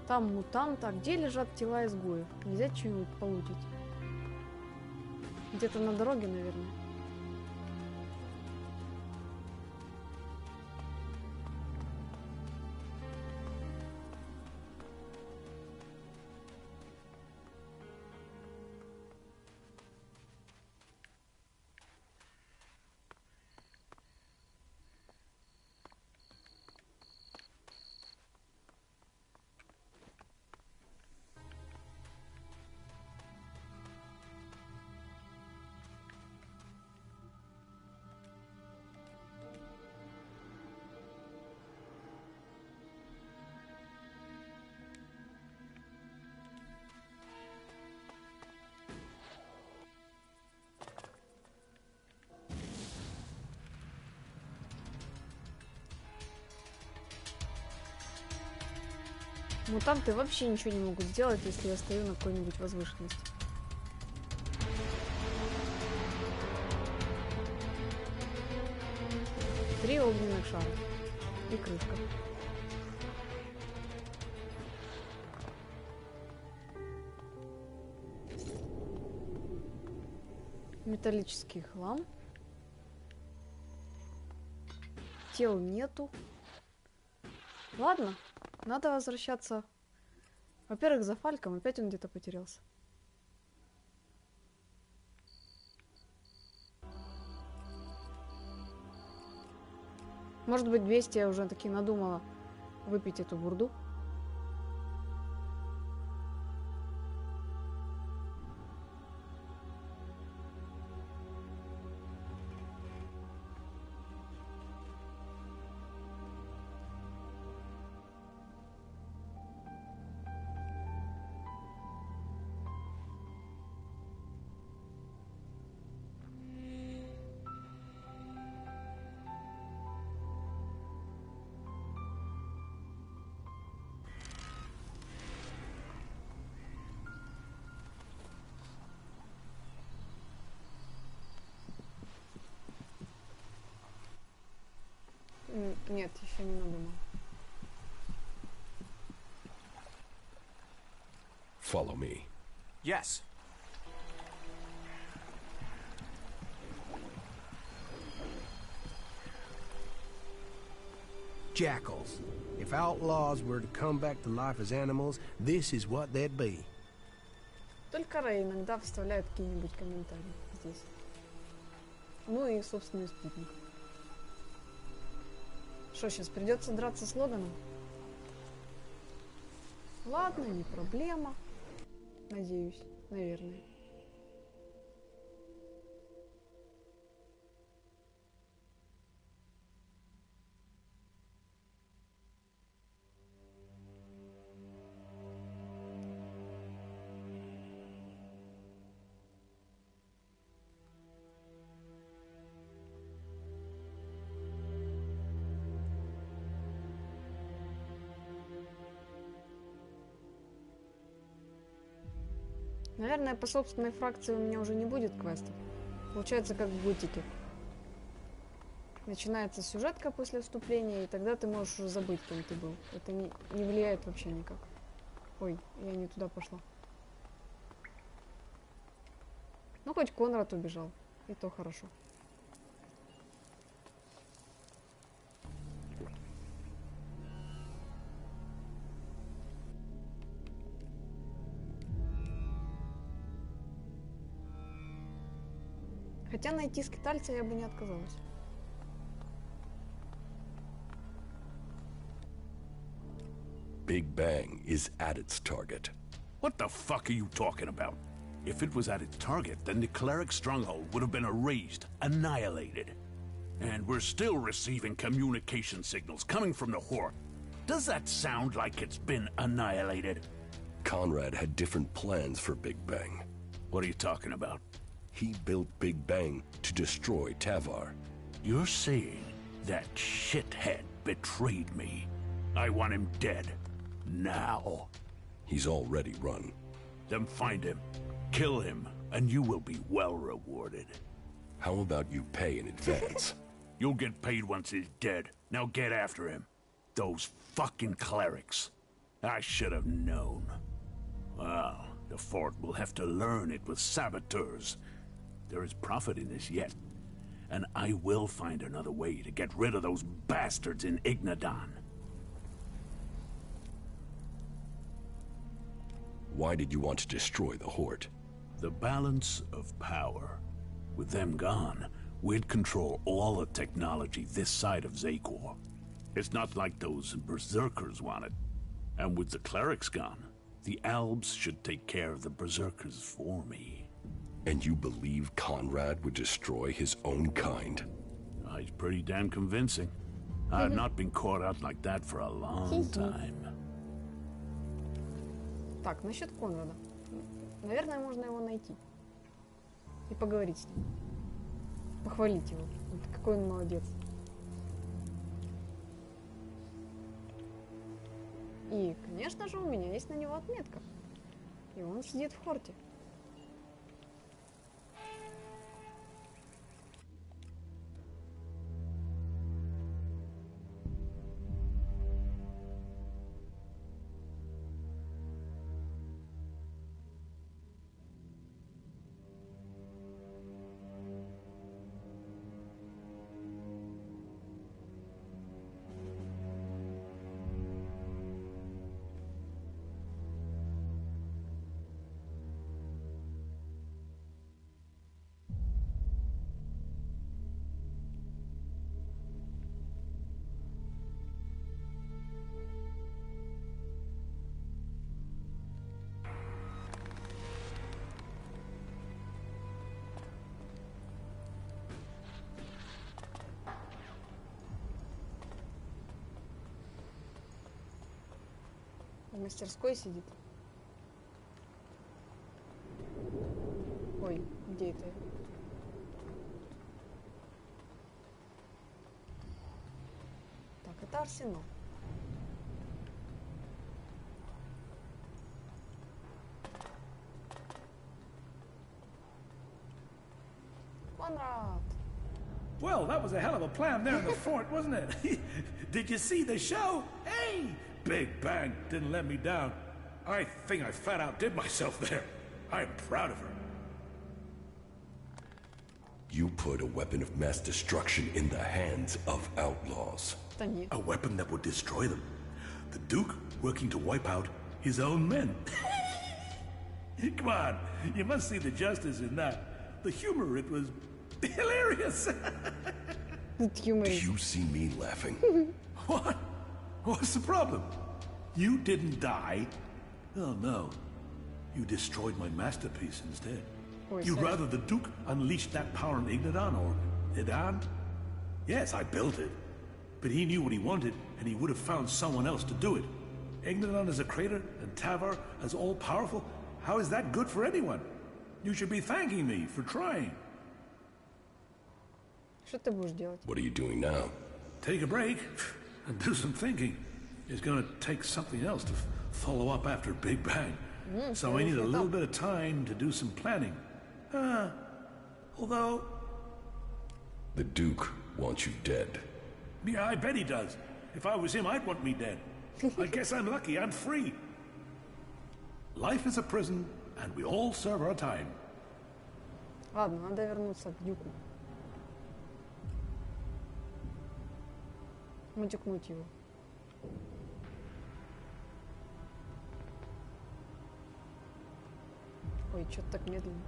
[SPEAKER 1] Там мутант, а где лежат тела изгоев? Нельзя что-нибудь получить? Где-то на дороге, наверное. Мутанты вообще ничего не могут сделать, если я стою на какой-нибудь возвышенности. Три огненных шара. И крышка. Металлический хлам. Тел нету. Ладно. Надо возвращаться. Во-первых, за Фальком. Опять он где-то потерялся. Может быть, 200 я уже таки надумала выпить эту бурду. Нет, еще не надумала.
[SPEAKER 2] Follow me.
[SPEAKER 12] Yes.
[SPEAKER 21] Jackals. If outlaws were to come back to life as animals, this is what they'd be.
[SPEAKER 1] Только Рэй иногда вставляет какие-нибудь комментарии здесь. Ну и собственный спутник. Что, сейчас придется драться с Логаном? Ладно, не проблема. Надеюсь, наверное. Наверное, по собственной фракции у меня уже не будет квестов. Получается, как в Готике. Начинается сюжетка после вступления, и тогда ты можешь уже забыть, кем ты был. Это не влияет вообще никак. Ой, я не туда пошла. Ну, хоть Конрад убежал. И то хорошо. Хотя найти скитальца я бы не отказалась.
[SPEAKER 2] Big Bang is at its target.
[SPEAKER 19] What the fuck are you talking about? If it was at its target, then the cleric stronghold would have been erased, annihilated. And we're still receiving communication signals coming from the Horde. Does that sound like it's been annihilated?
[SPEAKER 2] Conrad had different plans for Big Bang.
[SPEAKER 19] What are you talking about?
[SPEAKER 2] He built Big Bang to destroy Tavar.
[SPEAKER 19] You're saying that shithead betrayed me. I want him dead. Now.
[SPEAKER 2] He's already run.
[SPEAKER 19] Then find him, kill him, and you will be well rewarded.
[SPEAKER 2] How about you pay in advance?
[SPEAKER 19] You'll get paid once he's dead. Now get after him. Those fucking clerics. I should have known. Well, the fort will have to learn it with saboteurs. There is profit in this yet. And I will find another way to get rid of those bastards in Ignadon.
[SPEAKER 2] Why did you want to destroy the Horde?
[SPEAKER 19] The balance of power. With them gone, we'd control all the technology this side of Zakor. It's not like those berserkers want it. And with the clerics gone, the Albs should take care of the berserkers for me.
[SPEAKER 2] And you believe Conrad would destroy his own kind?
[SPEAKER 19] He's pretty damn convincing. I've not been caught out like that for a long time.
[SPEAKER 1] Так, насчет Конрада. Наверное, можно его найти. И поговорить с ним. Похвалить его. Вот какой он молодец. И, конечно же, у меня есть на него отметка. И он сидит в хорте. В мастерской сидит. Ой, где это? Так, это арсенал. Конрад!
[SPEAKER 19] Well, that was a hell of a plan there in the fort, wasn't it? Did you see the show? Hey! Big Bang didn't let me down. I think I flat out did myself there. I'm proud of her.
[SPEAKER 2] You put a weapon of mass destruction in the hands of outlaws.
[SPEAKER 19] A weapon that would destroy them. The Duke working to wipe out his own men. Come on, you must see the justice in that. The humor, it was hilarious.
[SPEAKER 2] Do you see me laughing?
[SPEAKER 19] What? What's the problem? You didn't die. Oh no. You destroyed my masterpiece instead. You'd rather the Duke unleashed that power in Ignadon or Idan? Yes, I built it. But he knew what he wanted, and he would have found someone else to do it. Ignadon as a crater, and Tavar as all-powerful? How is that good for anyone? You should be thanking me for trying.
[SPEAKER 1] Что ты будешь делать?
[SPEAKER 2] What are you doing now?
[SPEAKER 19] Take a break and do some thinking. It's gonna take something else to follow up after Big Bang. So I need a little bit of time to do some planning. Although...
[SPEAKER 2] The Duke wants you dead.
[SPEAKER 19] Yeah, I bet he does. If I was him, I'd want me dead. I guess I'm lucky, I'm free. Life is a prison, and we all serve our time.
[SPEAKER 1] Ладно, надо вернуться к Дюку. Матюкнуть его. Ой, что-то так медленно.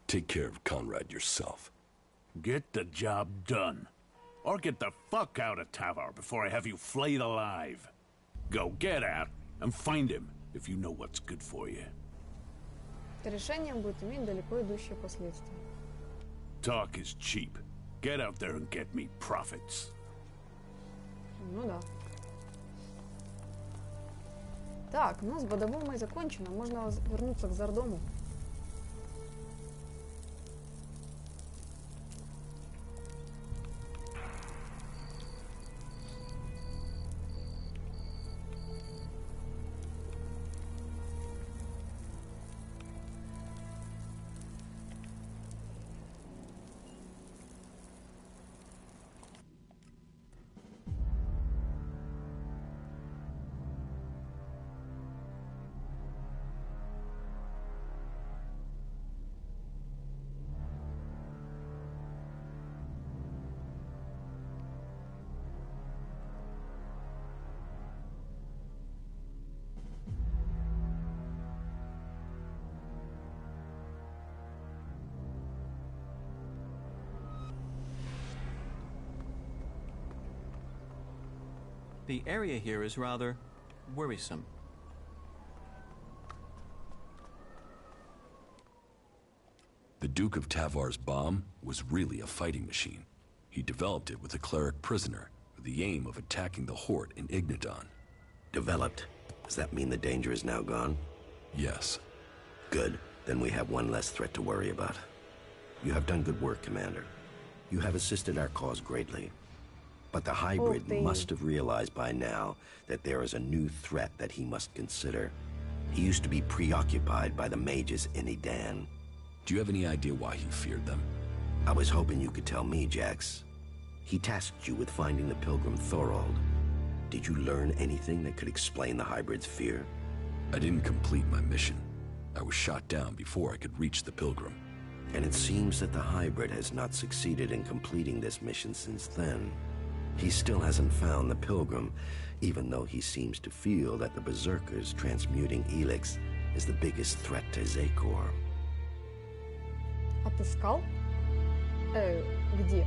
[SPEAKER 2] Take care of Conrad yourself.
[SPEAKER 19] Get the job done. or get the fuck out of Tavar before I have you flayed alive. Go, get out, and find him, if you know what's good for you.
[SPEAKER 1] Это решение будет иметь далеко идущие последствия.
[SPEAKER 19] Talk is cheap. Get out there and get me profits.
[SPEAKER 1] Ну да. Так, ну с Бадабумой закончено. Можно вернуться к Зардому.
[SPEAKER 15] The area here is rather worrisome.
[SPEAKER 2] The Duke of Tavar's bomb was really a fighting machine. He developed it with a cleric prisoner with the aim of attacking the Horde in Ignadon.
[SPEAKER 18] Developed? Does that mean the danger is now gone?
[SPEAKER 2] Yes.
[SPEAKER 18] Good. Then we have one less threat to worry about. You have done good work, Commander. You have assisted our cause greatly. But the hybrid must have realized by now that there is a new threat that he must consider. He used to be preoccupied by the mages in Edan.
[SPEAKER 2] Do you have any idea why he feared them?
[SPEAKER 18] I was hoping you could tell me, Jax. He tasked you with finding the pilgrim Torald. Did you learn anything that could explain the hybrid's fear?
[SPEAKER 2] I didn't complete my mission. I was shot down before I could reach the pilgrim.
[SPEAKER 18] And it seems that the hybrid has not succeeded in completing this mission since then. He still hasn't found the pilgrim, even though he seems to feel that the berserkers transmuting Elex is the biggest threat to Zakor.
[SPEAKER 1] Отыскал? Где?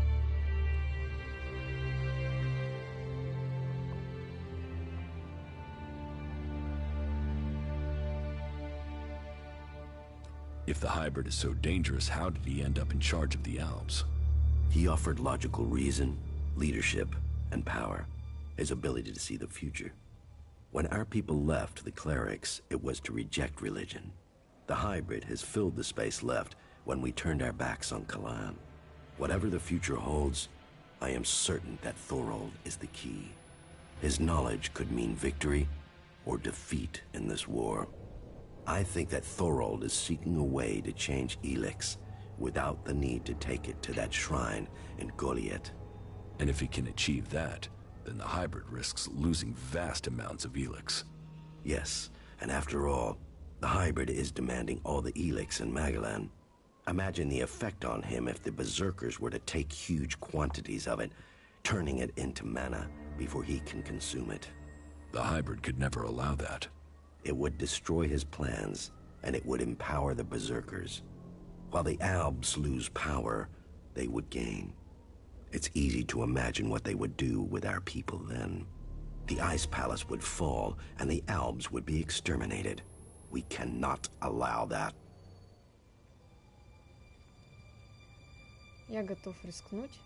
[SPEAKER 2] If the hybrid is so dangerous, how did he end up in charge of the Alps?
[SPEAKER 18] He offered logical reason, leadership, and power, his ability to see the future. When our people left the clerics, it was to reject religion. The hybrid has filled the space left when we turned our backs on Kalan. Whatever the future holds, I am certain that Torald is the key. His knowledge could mean victory or defeat in this war. I think that Torald is seeking a way to change Elex without the need to take it to that shrine in Goliath.
[SPEAKER 2] And if he can achieve that, then the hybrid risks losing vast amounts of Elex.
[SPEAKER 18] Yes, and after all, the hybrid is demanding all the Elex in Magalan. Imagine the effect on him if the berserkers were to take huge quantities of it, turning it into mana before he can consume it.
[SPEAKER 2] The hybrid could never allow that.
[SPEAKER 18] It would destroy his plans, and it would empower the berserkers. While the Albs lose power, they would gain. It's easy to imagine what they would do with our people then. The Ice Palace would fall, and the Albs would be exterminated. We cannot allow that.
[SPEAKER 1] Я готов рискнуть.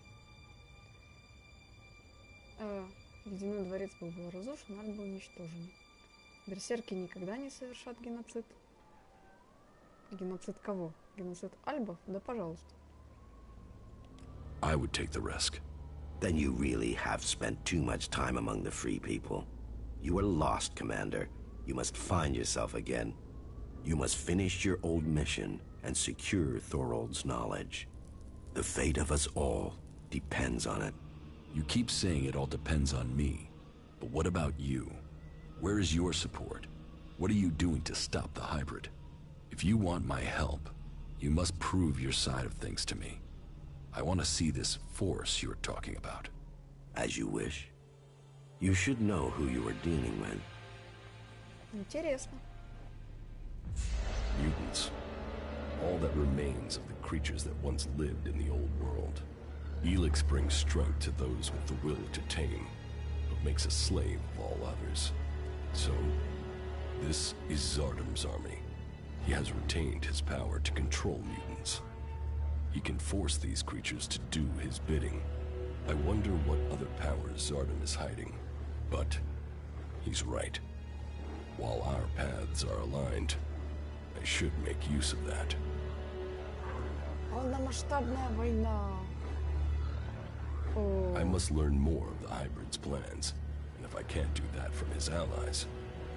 [SPEAKER 1] Ледяной дворец был бы разрушен, Альб был уничтожен. Берсерки никогда не совершат геноцид. Геноцид кого? Геноцид Альбов? Да пожалуйста.
[SPEAKER 2] I would take the risk.
[SPEAKER 18] Then you really have spent too much time among the free people. You are lost, Commander. You must find yourself again. You must finish your old mission and secure Thorald's knowledge. The fate of us all depends on it.
[SPEAKER 2] You keep saying it all depends on me. But what about you? Where is your support? What are you doing to stop the hybrid? If you want my help, you must prove your side of things to me. I want to see this force you're talking about.
[SPEAKER 18] As you wish. You should know who you are dealing with.
[SPEAKER 1] Интересно.
[SPEAKER 2] Mutants. All that remains of the creatures that once lived in the old world. Elex brings strength to those with the will to tame, but makes a slave of all others. So, this is Zardom's army. He has retained his power to control mutants. He can force these creatures to do his bidding. I wonder what other powers Zardom is hiding. But he's right. While our paths are aligned, I should make use of that.
[SPEAKER 1] Полномасштабная война.
[SPEAKER 2] I must learn more of the hybrid's plans, and if I can't do that from his allies,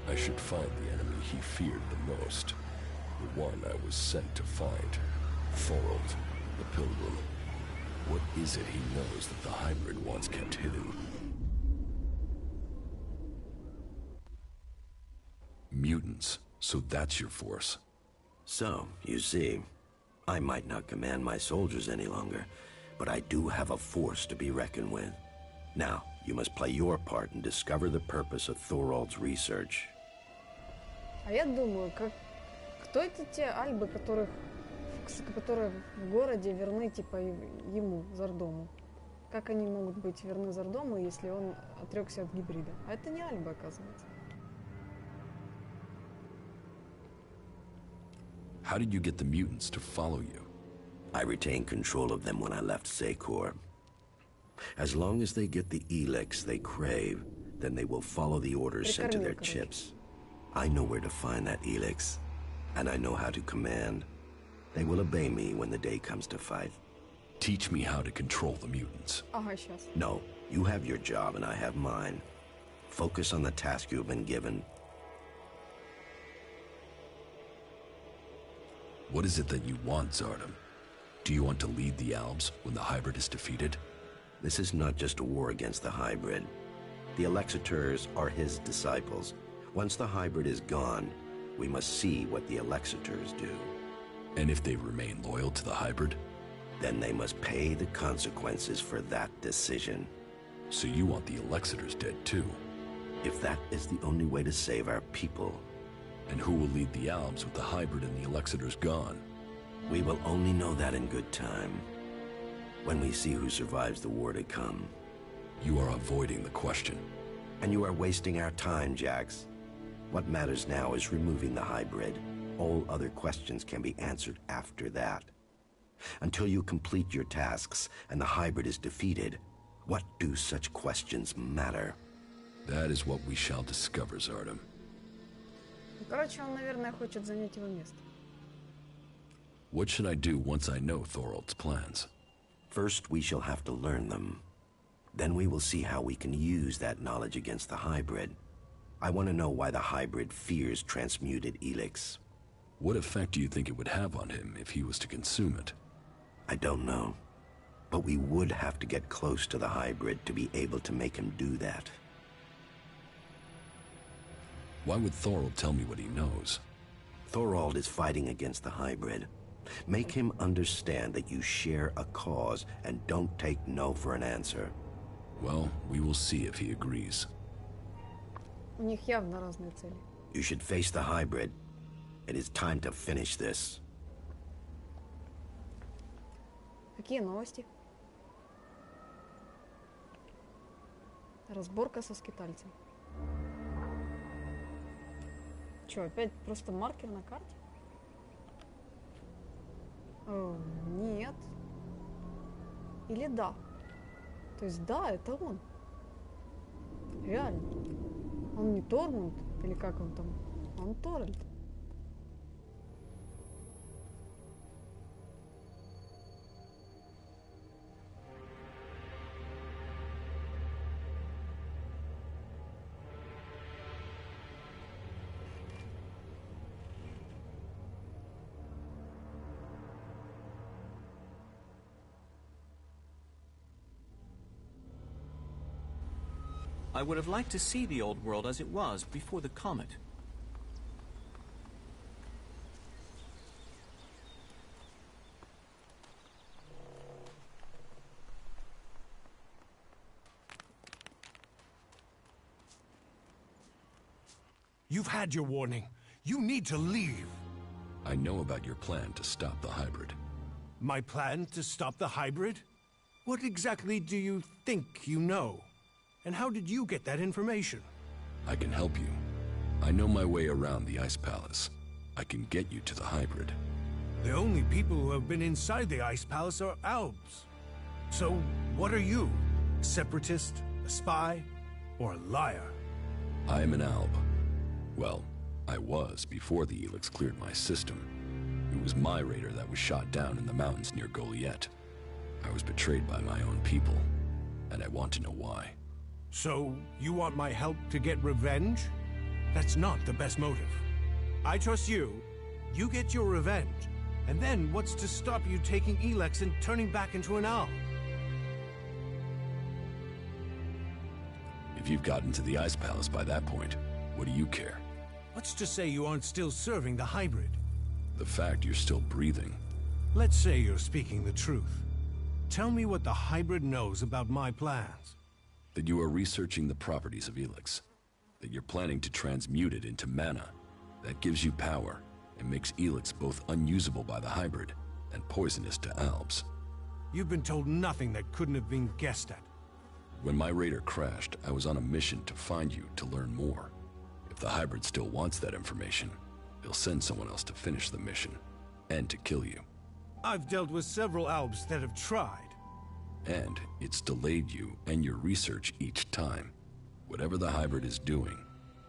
[SPEAKER 2] I should find the enemy he feared the most. The one I was sent to find. Торальд, the Pilgrim. What is it he knows that the hybrid wants kept hidden? Mutants, so that's your force.
[SPEAKER 18] So, you see, I might not command my soldiers any longer, but I do have a force to be reckoned with. Now, you must play your part and discover the purpose of Торальд's research.
[SPEAKER 1] А я думаю, кто это те альбы, которые в городе верны, типа, ему, Зардому? Как они могут быть верны Зардому, если он отрекся от гибрида? А это не альбы, оказывается.
[SPEAKER 2] How did you get the mutants to follow you?
[SPEAKER 18] I retained control of them when I left Secor. As long as they get the Elex they crave, then they will follow the orders sent to their chips. I know where to find that Elex, and I know how to command. They will obey me when the day comes to fight.
[SPEAKER 2] Teach me how to control the mutants.
[SPEAKER 18] No, you have your job and I have mine. Focus on the task you have been given.
[SPEAKER 2] What is it that you want, Zardom? Do you want to lead the Alps when the hybrid is defeated?
[SPEAKER 18] This is not just a war against the hybrid. The Elexetors are his disciples. Once the hybrid is gone, we must see what the Elexetors do.
[SPEAKER 2] And if they remain loyal to the hybrid?
[SPEAKER 18] Then they must pay the consequences for that decision.
[SPEAKER 2] So you want the Elexetors dead too?
[SPEAKER 18] If that is the only way to save our people.
[SPEAKER 2] And who will lead the Alps with the hybrid and the Elexetors gone?
[SPEAKER 18] We will only know that in good time. When we see who survives the war to come.
[SPEAKER 2] You are avoiding the question.
[SPEAKER 18] And you are wasting our time, Jax. What matters now is removing the hybrid. All other questions can be answered after that. Until you complete your tasks and the hybrid is defeated, what do such questions matter?
[SPEAKER 2] That is what we shall discover, Zardom.
[SPEAKER 1] Короче, он, наверное, хочет занять его место.
[SPEAKER 2] What should I do once I know Торальд's plans?
[SPEAKER 18] First, we shall have to learn them. Then we will see how we can use that knowledge against the hybrid. I want to know why the hybrid fears transmuted Elex.
[SPEAKER 2] What effect do you think it would have on him if he was to consume it?
[SPEAKER 18] I don't know. But we would have to get close to the hybrid to be able to make him do that.
[SPEAKER 2] Why would Торальд tell me what he knows?
[SPEAKER 18] Торальd is fighting against the hybrid. Make him understand that you share a cause and don't take no for an answer.
[SPEAKER 2] Well, we will see if he agrees.
[SPEAKER 1] У них явно разные цели.
[SPEAKER 18] You should face the hybrid. It is time to finish this.
[SPEAKER 1] Какие новости? Разборка со скитальцем. Чё, опять просто маркер на карте? Нет. Или да? То есть да, это он. Реально. Он не Тормунд, или как он там? Он Торальд.
[SPEAKER 15] I would have liked to see the old world as it was before the comet.
[SPEAKER 12] You've had your warning. You need to leave.
[SPEAKER 2] I know about your plan to stop the hybrid.
[SPEAKER 12] My plan to stop the hybrid? What exactly do you think you know? And how did you get that information?
[SPEAKER 2] I can help you. I know my way around the Ice Palace. I can get you to the hybrid.
[SPEAKER 12] The only people who have been inside the Ice Palace are Albs. So, what are you? A separatist? A spy? Or a liar?
[SPEAKER 2] I am an Alb. Well, I was before the Elex cleared my system. It was my raider that was shot down in the mountains near Goliath. I was betrayed by my own people, and I want to know why.
[SPEAKER 12] So, you want my help to get revenge? That's not the best motive. I trust you. You get your revenge. And then what's to stop you taking Elex and turning back into an Alb?
[SPEAKER 2] If you've gotten to the Ice Palace by that point, what do you care?
[SPEAKER 12] What's to say you aren't still serving the hybrid?
[SPEAKER 2] The fact you're still breathing.
[SPEAKER 12] Let's say you're speaking the truth. Tell me what the hybrid knows about my plans.
[SPEAKER 2] That you are researching the properties of Elex. That you're planning to transmute it into mana. That gives you power, and makes Elex both unusable by the hybrid and poisonous to Albs.
[SPEAKER 12] You've been told nothing that couldn't have been guessed at.
[SPEAKER 2] When my raider crashed, I was on a mission to find you to learn more. If the hybrid still wants that information, he'll send someone else to finish the mission, and to kill you.
[SPEAKER 12] I've dealt with several Albs that have tried.
[SPEAKER 2] And it's delayed you and your research each time. Whatever the hybrid is doing,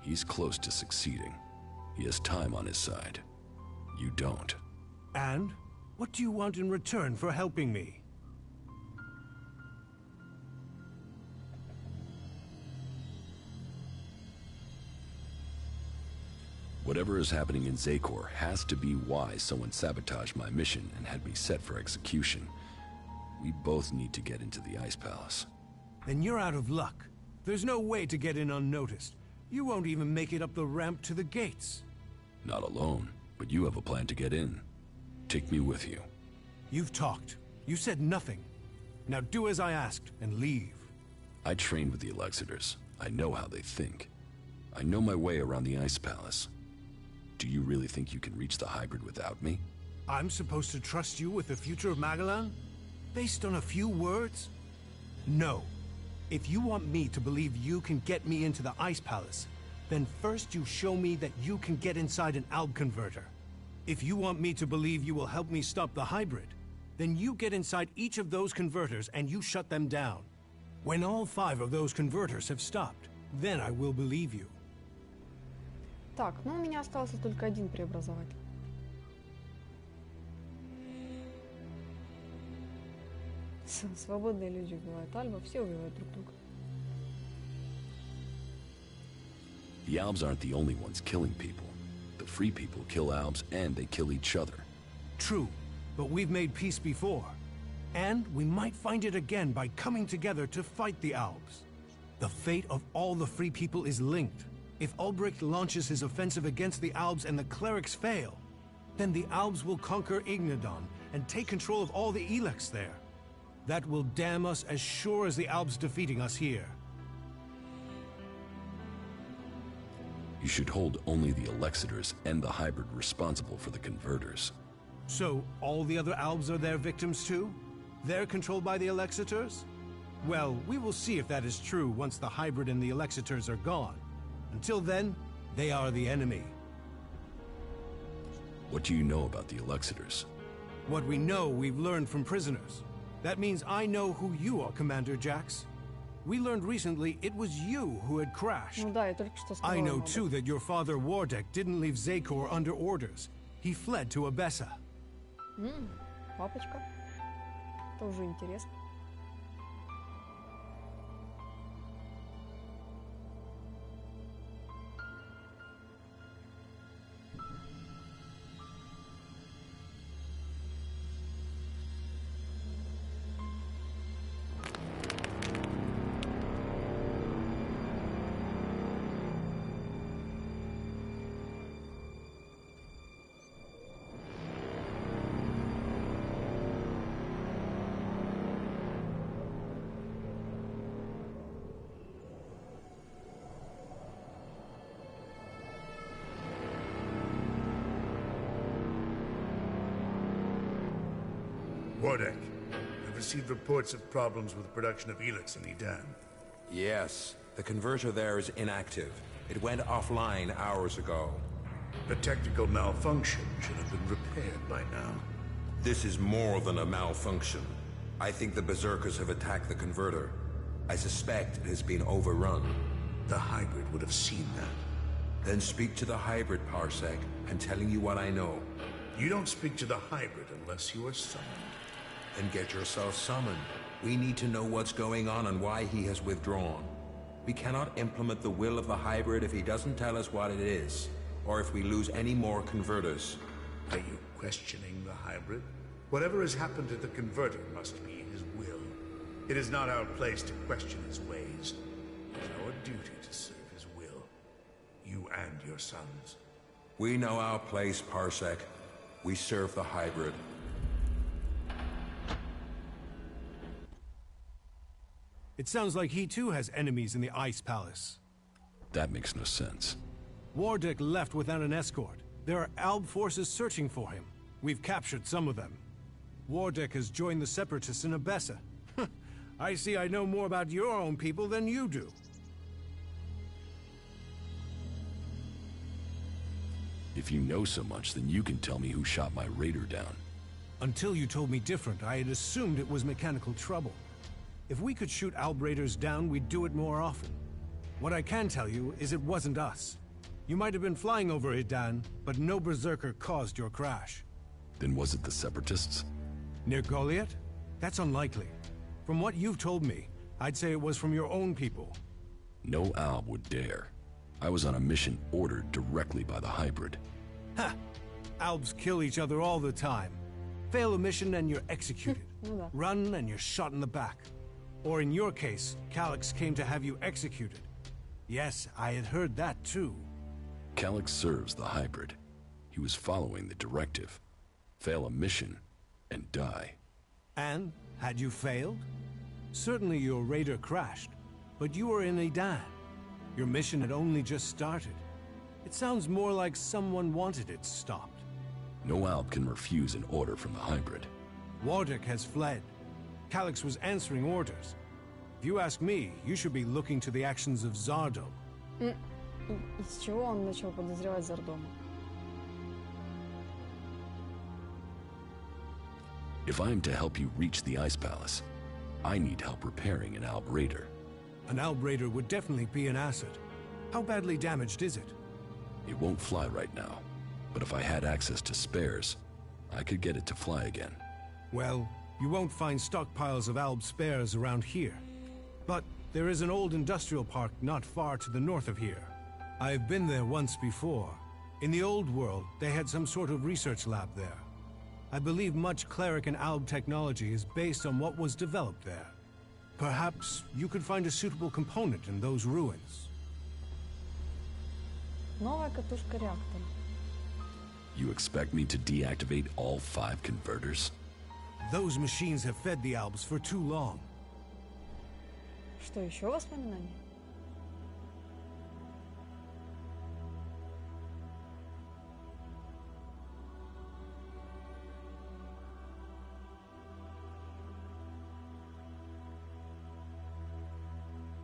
[SPEAKER 2] he's close to succeeding. He has time on his side. You don't.
[SPEAKER 12] And? What do you want in return for helping me?
[SPEAKER 2] Whatever is happening in Zakor has to be why someone sabotaged my mission and had me set for execution. We both need to get into the Ice Palace.
[SPEAKER 12] Then you're out of luck. There's no way to get in unnoticed. You won't even make it up the ramp to the gates.
[SPEAKER 2] Not alone, but you have a plan to get in. Take me with you.
[SPEAKER 12] You've talked. You said nothing. Now do as I asked and leave.
[SPEAKER 2] I trained with the Elexitors. I know how they think. I know my way around the Ice Palace. Do you really think you can reach the hybrid without me?
[SPEAKER 12] I'm supposed to trust you with the future of Magellan? Based on a few words? No. If you want me to believe you can get me into the Ice Palace, then first you show me that you can get inside an Alb converter. If you want me to believe you will help me stop the hybrid, then you get inside each of those converters and you shut them down. When all 5 of those converters have stopped, then I will believe you.
[SPEAKER 1] Так, ну у меня остался только один преобразователь. Свободные люди убивают Альба, все убивают друг друга.
[SPEAKER 2] The Albs aren't the only ones killing people. The free people kill Albs and they kill each other.
[SPEAKER 12] True, but we've made peace before. And we might find it again by coming together to fight the Albs. The fate of all the free people is linked. If Ulbricht launches his offensive against the Albs and the clerics fail, then the Albs will conquer Ignadon and take control of all the Elex there. That will damn us as sure as the Albs defeating us here.
[SPEAKER 2] You should hold only the Elexitors and the hybrid responsible for the converters.
[SPEAKER 12] So, all the other Albs are their victims too? They're controlled by the Elexitors? Well, we will see if that is true once the hybrid and the Elexitors are gone. Until then, they are the enemy.
[SPEAKER 2] What do you know about the Elexitors?
[SPEAKER 12] What we know, we've learned from prisoners. That means I know who you are, Commander Jax. We learned recently it was you who had crashed.
[SPEAKER 1] Ну да, я только что сказала.
[SPEAKER 12] I know too that your father Wardek didn't leave Zakor under orders. He fled to Abessa.
[SPEAKER 1] Папочка. Это уже интересно.
[SPEAKER 8] Wardek, have received reports of problems with the production of Elex in Edan.
[SPEAKER 6] Yes, the converter there is inactive. It went offline hours ago.
[SPEAKER 8] A technical malfunction should have been repaired by now.
[SPEAKER 6] This is more than a malfunction. I think the Berserkers have attacked the converter. I suspect it has been overrun.
[SPEAKER 8] The hybrid would have seen that.
[SPEAKER 6] Then speak to the hybrid, Parsec. I'm telling you what I know.
[SPEAKER 8] You don't speak to the hybrid unless you are summoned.
[SPEAKER 6] Then get yourself summoned. We need to know what's going on and why he has withdrawn. We cannot implement the will of the hybrid if he doesn't tell us what it is, or if we lose any more converters.
[SPEAKER 8] Are you questioning the hybrid? Whatever has happened to the converter must be his will. It is not our place to question his ways. It is our duty to serve his will. You and your sons.
[SPEAKER 6] We know our place, Parsec. We serve the hybrid.
[SPEAKER 12] It sounds like he too has enemies in the Ice Palace.
[SPEAKER 2] That makes no sense.
[SPEAKER 12] Wardeke left without an escort. There are Alb forces searching for him. We've captured some of them. Wardeke has joined the Separatists in Abessa. I see I know more about your own people than you do.
[SPEAKER 2] If you know so much, then you can tell me who shot my raider down.
[SPEAKER 12] Until you told me different, I had assumed it was mechanical trouble. If we could shoot Alb raiders down, we'd do it more often. What I can tell you is it wasn't us. You might have been flying over Edan, but no Berserker caused your crash.
[SPEAKER 2] Then was it the Separatists?
[SPEAKER 12] Near Goliath? That's unlikely. From what you've told me, I'd say it was from your own people.
[SPEAKER 2] No Alb would dare. I was on a mission ordered directly by the hybrid.
[SPEAKER 12] Ha! Albs kill each other all the time. Fail a mission and you're executed. Run and you're shot in the back. Or in your case, Calyx came to have you executed. Yes, I had heard that too.
[SPEAKER 2] Calyx serves the hybrid. He was following the directive. Fail a mission and die.
[SPEAKER 12] And, had you failed? Certainly your raider crashed, but you were in Edan. Your mission had only just started. It sounds more like someone wanted it stopped.
[SPEAKER 2] No Alb can refuse an order from the hybrid.
[SPEAKER 12] Wardeke has fled. Calyx was answering orders. If you ask me, you should be looking to the actions of Zardom.
[SPEAKER 1] Из чего он начал подозревать Зардома?
[SPEAKER 2] If I am to help you reach the Ice Palace, I need help repairing an Alb raider.
[SPEAKER 12] An Alb raider would definitely be an asset. How badly damaged is it?
[SPEAKER 2] It won't fly right now, but if I had access to spares, I could get it to fly again.
[SPEAKER 12] Well, you won't find stockpiles of Alb spares around here. But there is an old industrial park not far to the north of here. I've been there once before. In the old world, they had some sort of research lab there. I believe much cleric and Alb technology is based on what was developed there. Perhaps you could find a suitable component in those ruins.
[SPEAKER 1] Новая катушка реактора.
[SPEAKER 2] You expect me to deactivate all 5 converters?
[SPEAKER 12] Those machines have fed the Albs for too long.
[SPEAKER 1] Что, еще воспоминания?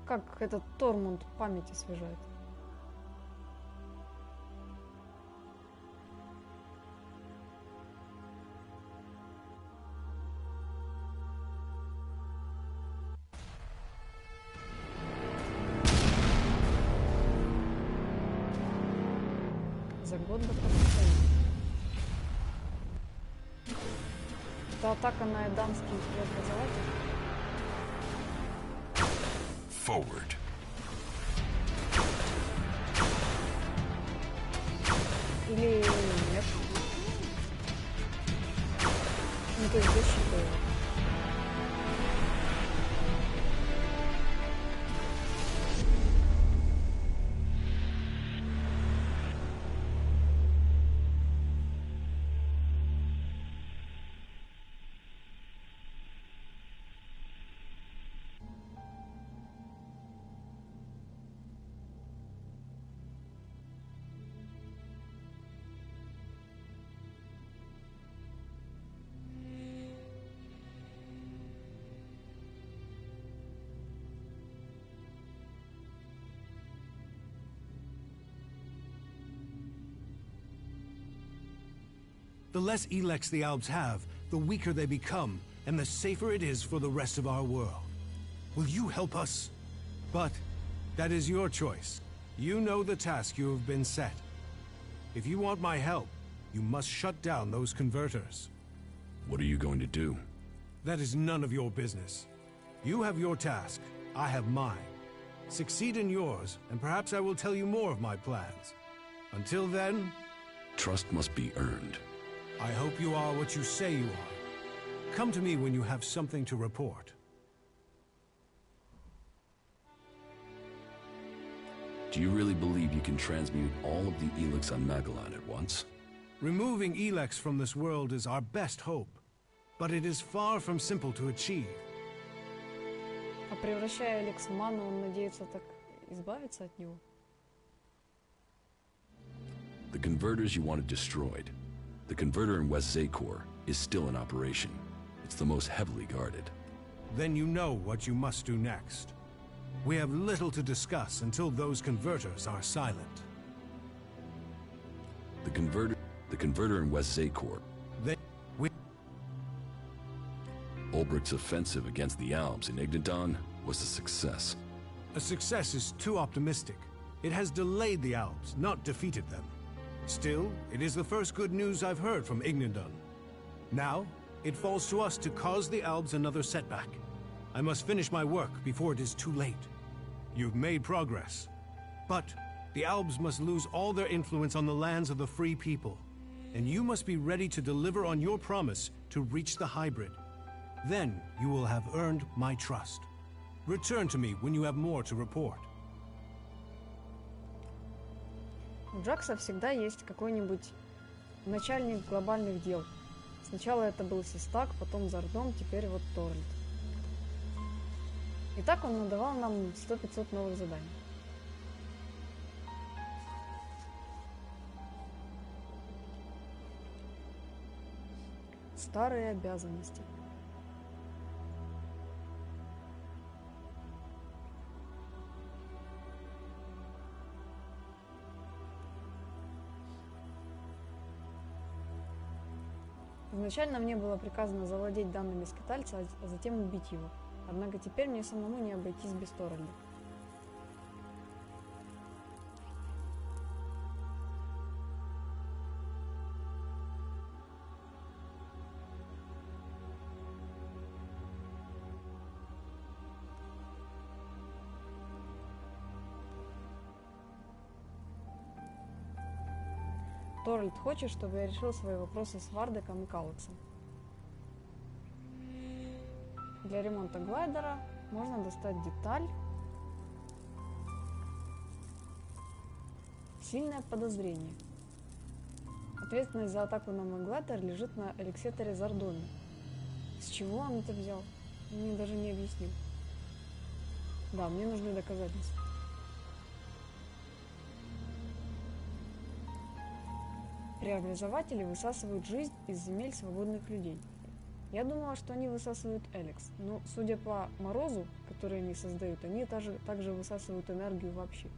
[SPEAKER 1] Как этот Тормунд память освежает. За год до пробуждения. Это атака на эданский преобразователь.
[SPEAKER 2] Forward.
[SPEAKER 1] Или нет? Ну, то есть защита его.
[SPEAKER 12] The less Elex the Alps have, the weaker they become, and the safer it is for the rest of our world. Will you help us? But that is your choice. You know the task you have been set. If you want my help, you must shut down those converters.
[SPEAKER 7] What are you going to do?
[SPEAKER 12] That is none of your business. You have your task, I have mine. Succeed in yours, and perhaps I will tell you more of my plans. Until then...
[SPEAKER 7] Trust must be earned.
[SPEAKER 12] I hope you are what you say you are. Come to me when you have something to report.
[SPEAKER 7] Do you really believe you can transmute all of the Elex on Magellan at once?
[SPEAKER 12] Removing Elex from this world is our best hope, but it is far from simple to achieve.
[SPEAKER 1] А превращая Элекс в ману, он надеется так избавиться от него?
[SPEAKER 7] The converters you wanted destroyed. The converter in West Zakor is still in operation. It's the most heavily guarded.
[SPEAKER 12] Then you know what you must do next. We have little to discuss until those converters are silent.
[SPEAKER 7] The converter in West Zakor. Ulbricht's offensive against the Alps in Ignadon was a success.
[SPEAKER 12] A success is too optimistic. It has delayed the Alps, not defeated them. Still, it is the first good news I've heard from Ignadon. Now, it falls to us to cause the Alps another setback. I must finish my work before it is too late. You've made progress. But the Alps must lose all their influence on the lands of the free people. And you must be ready to deliver on your promise to reach the hybrid. Then you will have earned my trust. Return to me when you have more to report.
[SPEAKER 1] У Джакса всегда есть какой-нибудь начальник глобальных дел. Сначала это был Истоке, потом Зардом, теперь вот Торальд. И так он надавал нам 100-500 новых заданий. Старые обязанности. Изначально мне было приказано завладеть данными скитальца, а затем убить его. Однако теперь мне самому не обойтись без Торальда. Торальд хочет, чтобы я решил свои вопросы с Вардеком и Элексом. Для ремонта глайдера можно достать деталь. Сильное подозрение. Ответственность за атаку на мой глайдер лежит на элексеторе Зардоме. С чего он это взял? Он мне даже не объяснил. Да, мне нужны доказательства. Преобразователи высасывают жизнь из земель свободных людей. Я думала, что они высасывают Elex, но, судя по морозу, который они создают, они также высасывают энергию вообще.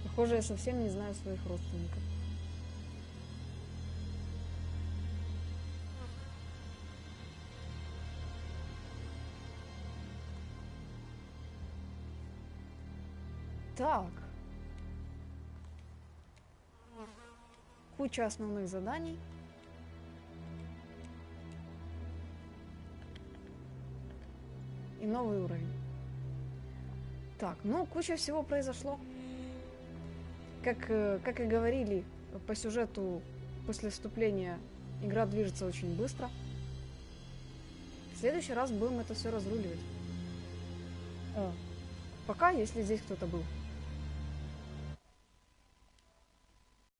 [SPEAKER 1] Похоже, я совсем не знаю своих родственников. Так. Куча основных заданий. И новый уровень. Так, ну, куча всего произошло. Как и говорили по сюжету, после вступления игра движется очень быстро. В следующий раз будем это все разруливать. Пока, если здесь кто-то был.